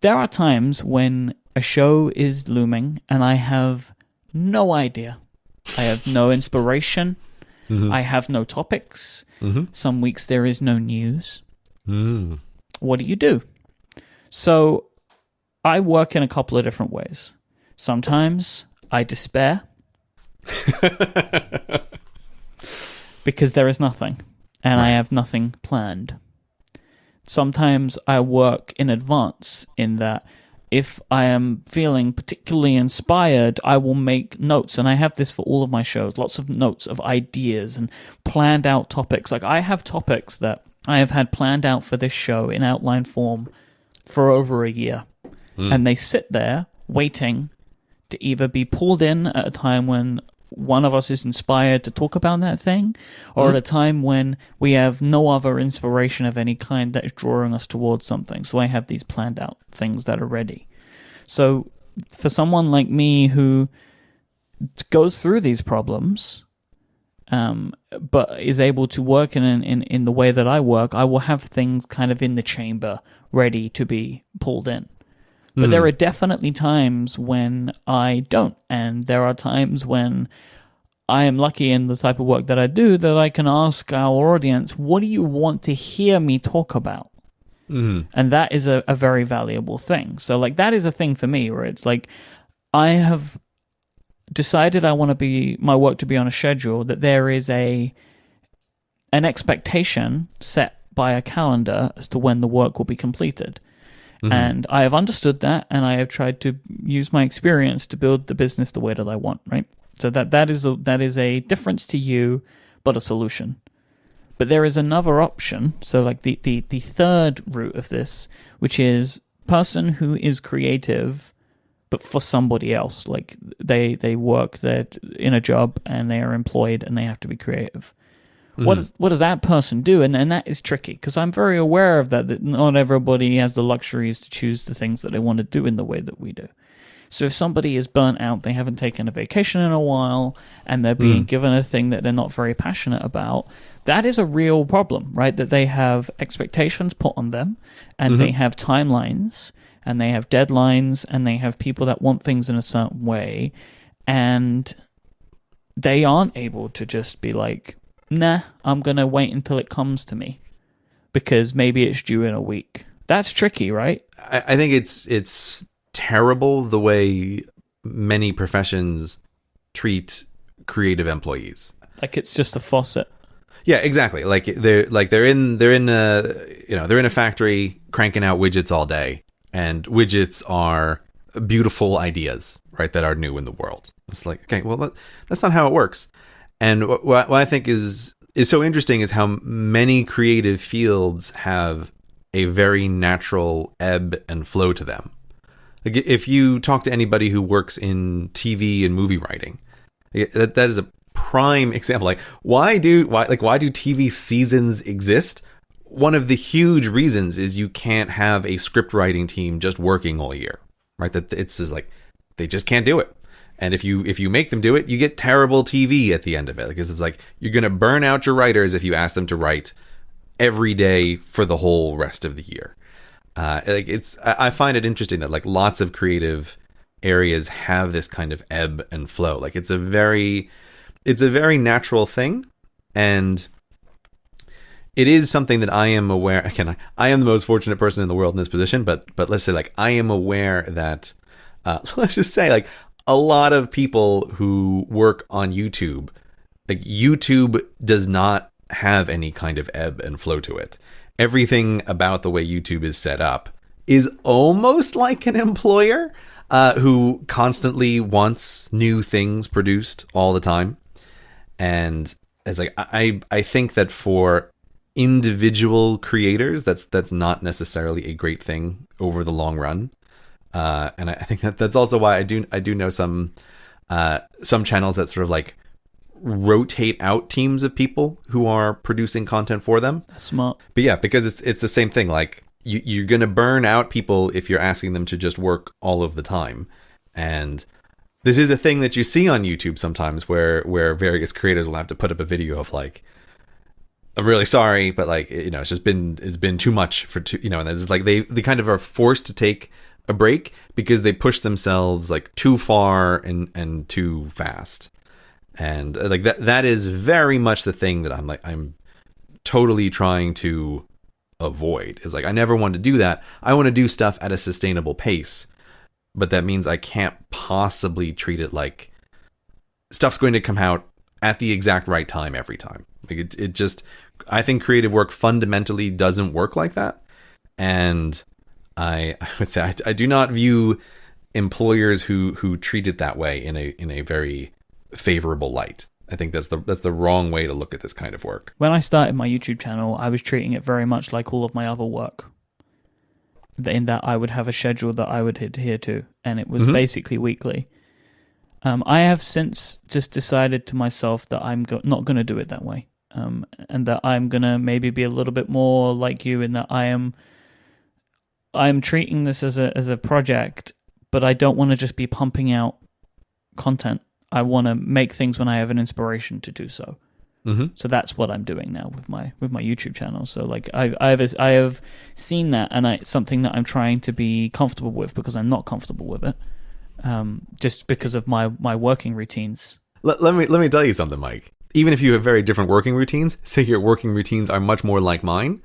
There are times when a show is looming and I have no idea. I have no inspiration. I have no topics. Some weeks there is no news. What do you do? So I work in a couple of different ways. Sometimes I despair because there is nothing and I have nothing planned. Sometimes I work in advance in that if I am feeling particularly inspired, I will make notes. And I have this for all of my shows, lots of notes of ideas and planned out topics. Like I have topics that I have had planned out for this show in outline form for over a year. And they sit there waiting to either be pulled in at a time when one of us is inspired to talk about that thing, or at a time when we have no other inspiration of any kind that is drawing us towards something. So I have these planned out things that are ready. So for someone like me who goes through these problems, but is able to work in the way that I work, I will have things kind of in the chamber ready to be pulled in. But there are definitely times when I don't. And there are times when I am lucky in the type of work that I do that I can ask our audience, what do you want to hear me talk about? And that is a very valuable thing. So like that is a thing for me where it's like I have decided I want my work to be on a schedule, that there is an expectation set by a calendar as to when the work will be completed. And I have understood that, and I have tried to use my experience to build the business the way that I want, right? So that is a difference to you, but a solution. But there is another option. So like the third route of this, which is person who is creative, but for somebody else. Like they work there in a job and they are employed and they have to be creative. What does that person do? And that is tricky because I'm very aware of that not everybody has the luxuries to choose the things that they want to do in the way that we do. So if somebody is burnt out, they haven't taken a vacation in a while, and they're being given a thing that they're not very passionate about, that is a real problem, right? That they have expectations put on them, and they have timelines, and they have deadlines, and they have people that want things in a certain way, and they aren't able to just be like, nah, I'm going to wait until it comes to me because maybe it's due in a week. That's tricky, right? I think it's terrible the way many professions treat creative employees. Like it's just a faucet. Yeah, exactly. They're in a factory cranking out widgets all day, and widgets are beautiful ideas, right, that are new in the world. It's like, okay, well, that's not how it works. And what I think is so interesting is how many creative fields have a very natural ebb and flow to them. Like if you talk to anybody who works in TV and movie writing, that is a prime example. Like why do TV seasons exist? One of the huge reasons is you can't have a script writing team just working all year, right? That it's just like they just can't do it. And if you make them do it, you get terrible TV at the end of it, because it's like you're going to burn out your writers if you ask them to write every day for the whole rest of the year. I find it interesting that like lots of creative areas have this kind of ebb and flow. Like it's a very natural thing, and it is something that I am aware. Again, I am the most fortunate person in the world in this position, but let's say like I am aware that let's just say like a lot of people who work on YouTube, like YouTube does not have any kind of ebb and flow to it. Everything about the way YouTube is set up is almost like an employer who constantly wants new things produced all the time. And it's like I think that for individual creators, that's not necessarily a great thing over the long run. And I think that's also why I do know some some channels that sort of like rotate out teams of people who are producing content for them. That's smart. But yeah, because it's the same thing. Like you're going to burn out people if you're asking them to just work all of the time. And this is a thing that you see on YouTube sometimes where various creators will have to put up a video of like, I'm really sorry, but like, you know, it's been too much for too, you know, and it's like they kind of are forced to take a break because they push themselves like too far and too fast. And like that is very much the thing that I'm totally trying to avoid. Is like I never want to do that. I want to do stuff at a sustainable pace, but that means I can't possibly treat it like stuff's going to come out at the exact right time every time. Like it just, I think creative work fundamentally doesn't work like that. And I would say I do not view employers who treat it that way in a very favorable light. I think that's the wrong way to look at this kind of work. When I started my YouTube channel, I was treating it very much like all of my other work. In that I would have a schedule that I would adhere to, and it was basically weekly. I have since just decided to myself that I'm not going to do it that way, and that I'm going to maybe be a little bit more like you in that I am treating this as a project, but I don't want to just be pumping out content. I want to make things when I have an inspiration to do so. So that's what I'm doing now with my YouTube channel. So like I have seen that, and it's something that I'm trying to be comfortable with because I'm not comfortable with it, just because of my working routines. Let me tell you something, Myke. Even if you have very different working routines, say your working routines are much more like mine,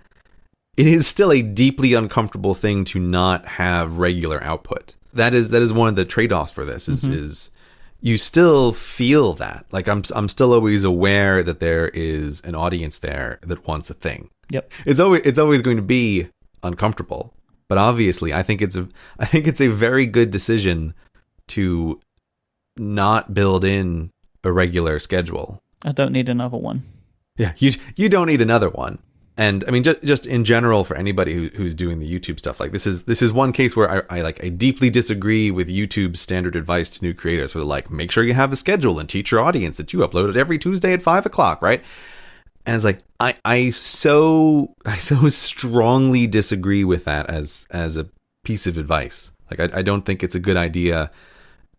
it is still a deeply uncomfortable thing to not have regular output. That is one of the trade-offs for this. Is you still feel that. Like I'm still always aware that there is an audience there that wants a thing. Yep. It's always going to be uncomfortable. But obviously, I think it's a very good decision to not build in a regular schedule. I don't need another one. Yeah, you don't need another one. And I mean, just in general, for anybody who's doing the YouTube stuff, like this is one case where I deeply disagree with YouTube's standard advice to new creators, where they're like, make sure you have a schedule and teach your audience that you upload it every Tuesday at 5:00, right? And it's like I so strongly disagree with that as a piece of advice. Like I don't think it's a good idea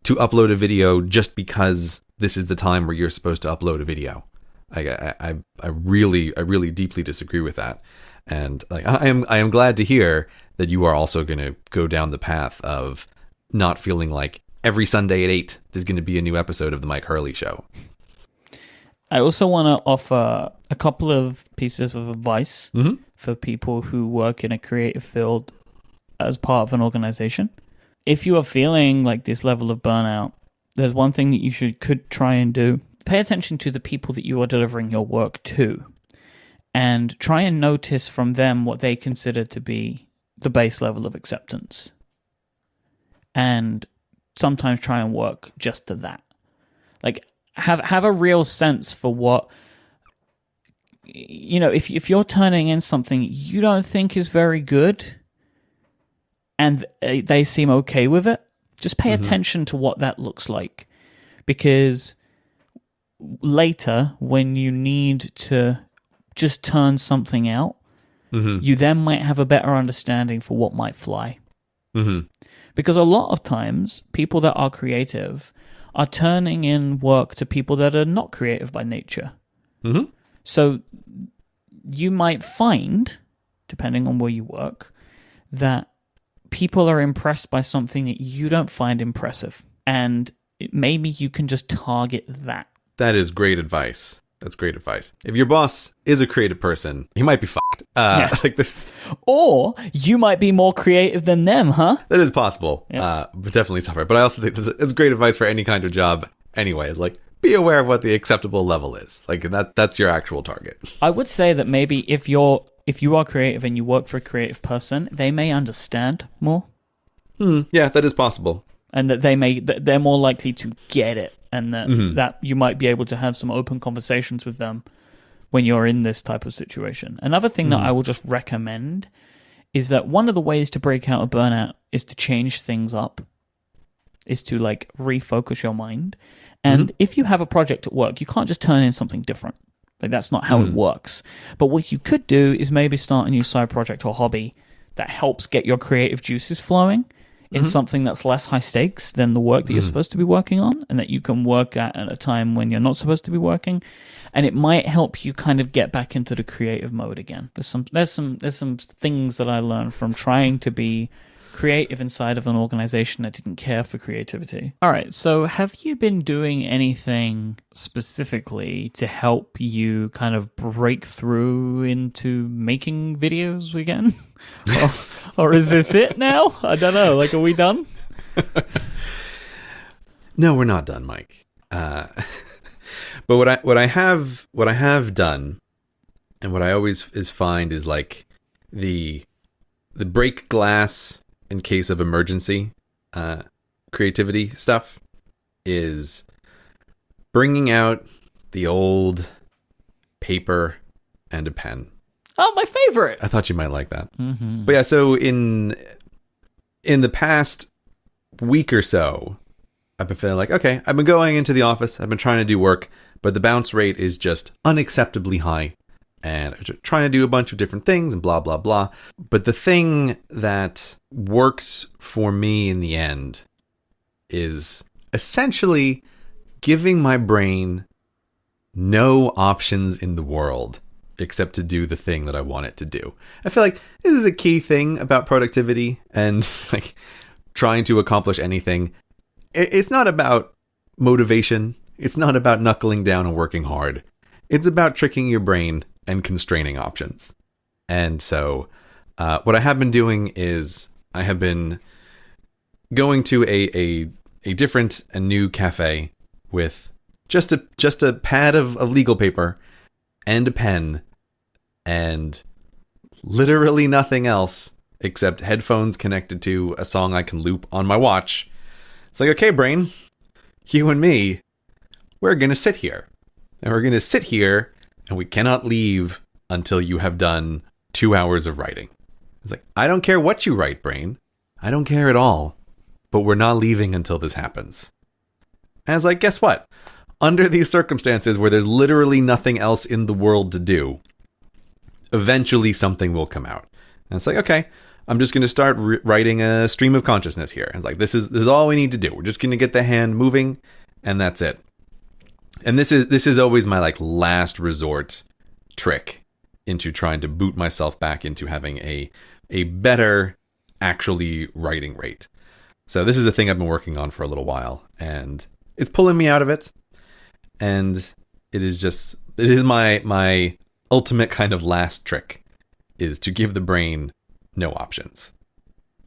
to upload a video just because this is the time where you're supposed to upload a video. I really deeply disagree with that, and like I am glad to hear that you are also going to go down the path of not feeling like every Sunday at 8 there's going to be a new episode of the Myke Hurley Show. I also want to offer a couple of pieces of advice for people who work in a creative field as part of an organization. If you are feeling like this level of burnout, there's one thing that you could try and do. Pay attention to the people that you are delivering your work to, and try and notice from them what they consider to be the base level of acceptance. And sometimes try and work just to that. Like have a real sense for what, you know, if you're turning in something you don't think is very good and they seem okay with it, just pay attention to what that looks like. Because later, when you need to just turn something out, you then might have a better understanding for what might fly. Because a lot of times, people that are creative are turning in work to people that are not creative by nature. So you might find, depending on where you work, that people are impressed by something that you don't find impressive. And maybe you can just target that. That is great advice. That's great advice. If your boss is a creative person, he might be fucked. Like this, or you might be more creative than them, huh? That is possible, but definitely tougher. But I also think it's great advice for any kind of job. Anyway, like be aware of what the acceptable level is. Like that's your actual target. I would say that maybe if you are creative and you work for a creative person, they may understand more. Yeah, that is possible. And that they're more likely to get it. And that you might be able to have some open conversations with them when you're in this type of situation. Another thing that I will just recommend is that one of the ways to break out of burnout is to change things up. is to like refocus your mind. And if you have a project at work, you can't just turn in something different. Like that's not how it works. But what you could do is maybe start a new side project or hobby that helps get your creative juices flowing in something that's less high stakes than the work that you're supposed to be working on, and that you can work at a time when you're not supposed to be working. And it might help you kind of get back into the creative mode again. There's some things that I learned from trying to be creative inside of an organization that didn't care for creativity. All right, so have you been doing anything specifically to help you kind of break through into making videos again? or is this it now? I don't know. Like, are we done? No, we're not done, Myke. But what I have done, and what I always find is like the break glass in case of emergency creativity stuff is bringing out the old paper and a pen. Oh, my favorite. I thought you might like that. But yeah, so in the past week or so, I've been feeling like, okay, I've been going into the office, I've been trying to do work, but the bounce rate is just unacceptably high. And trying to do a bunch of different things and blah, blah, blah. But the thing that works for me in the end is essentially giving my brain no options in the world except to do the thing that I want it to do. I feel like this is a key thing about productivity and like trying to accomplish anything. It's not about motivation. It's not about knuckling down and working hard. It's about tricking your brain and constraining options. And so what I have been doing is I have been going to a different and new cafe with just a pad of legal paper and a pen and literally nothing else except headphones connected to a song I can loop on my watch. It's like, okay, brain, you and me, we're going to sit here. And we're going to sit here and we cannot leave until you have done 2 hours of writing. It's like, I don't care what you write, brain. I don't care at all. But we're not leaving until this happens. And it's like, guess what? Under these circumstances where there's literally nothing else in the world to do, eventually something will come out. And it's like, okay, I'm just going to start writing a stream of consciousness here. And it's like, this is all we need to do. We're just going to get the hand moving and that's it. And this is always my like last resort trick into trying to boot myself back into having a better actually writing rate. So this is a thing I've been working on for a little while and it's pulling me out of it. And it is my ultimate kind of last trick is to give the brain no options.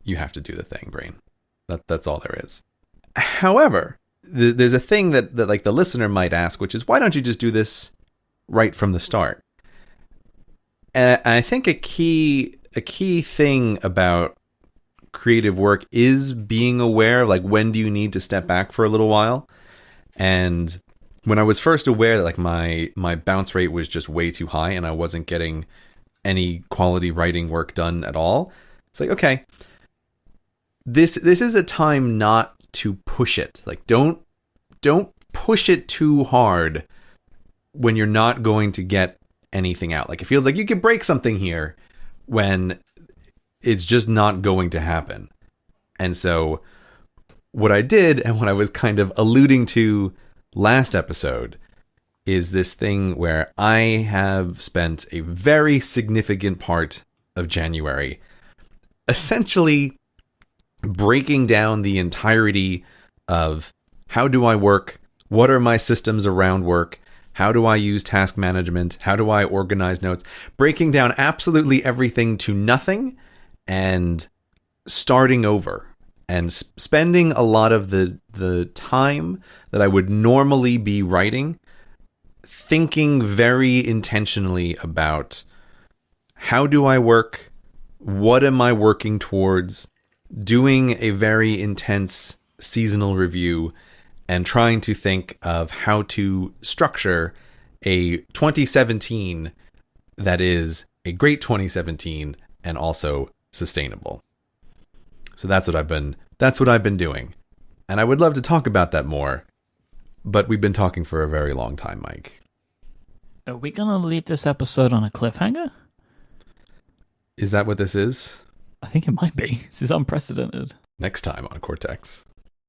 You have to do the thing, brain. That's all there is. However, there's a thing that like the listener might ask, which is, why don't you just do this right from the start? And I think a key thing about creative work is being aware of like, when do you need to step back for a little while? And when I was first aware that like my bounce rate was just way too high and I wasn't getting any quality writing work done at all, it's like, okay, this is a time not to push it. Like, don't push it too hard when you're not going to get anything out. Like, it feels like you could break something here when it's just not going to happen. And so what I did, and what I was kind of alluding to last episode, is this thing where I have spent a very significant part of January essentially breaking down the entirety of how do I work, what are my systems around work, how do I use task management, how do I organize notes, breaking down absolutely everything to nothing and starting over and spending a lot of the time that I would normally be writing thinking very intentionally about how do I work, what am I working towards, doing a very intense seasonal review and trying to think of how to structure a 2017 that is a great 2017 and also sustainable. So that's what I've been doing. And I would love to talk about that more, but we've been talking for a very long time, Myke. Are we going to leave this episode on a cliffhanger? Is that what this is? I think it might be. This is unprecedented. Next time on Cortex.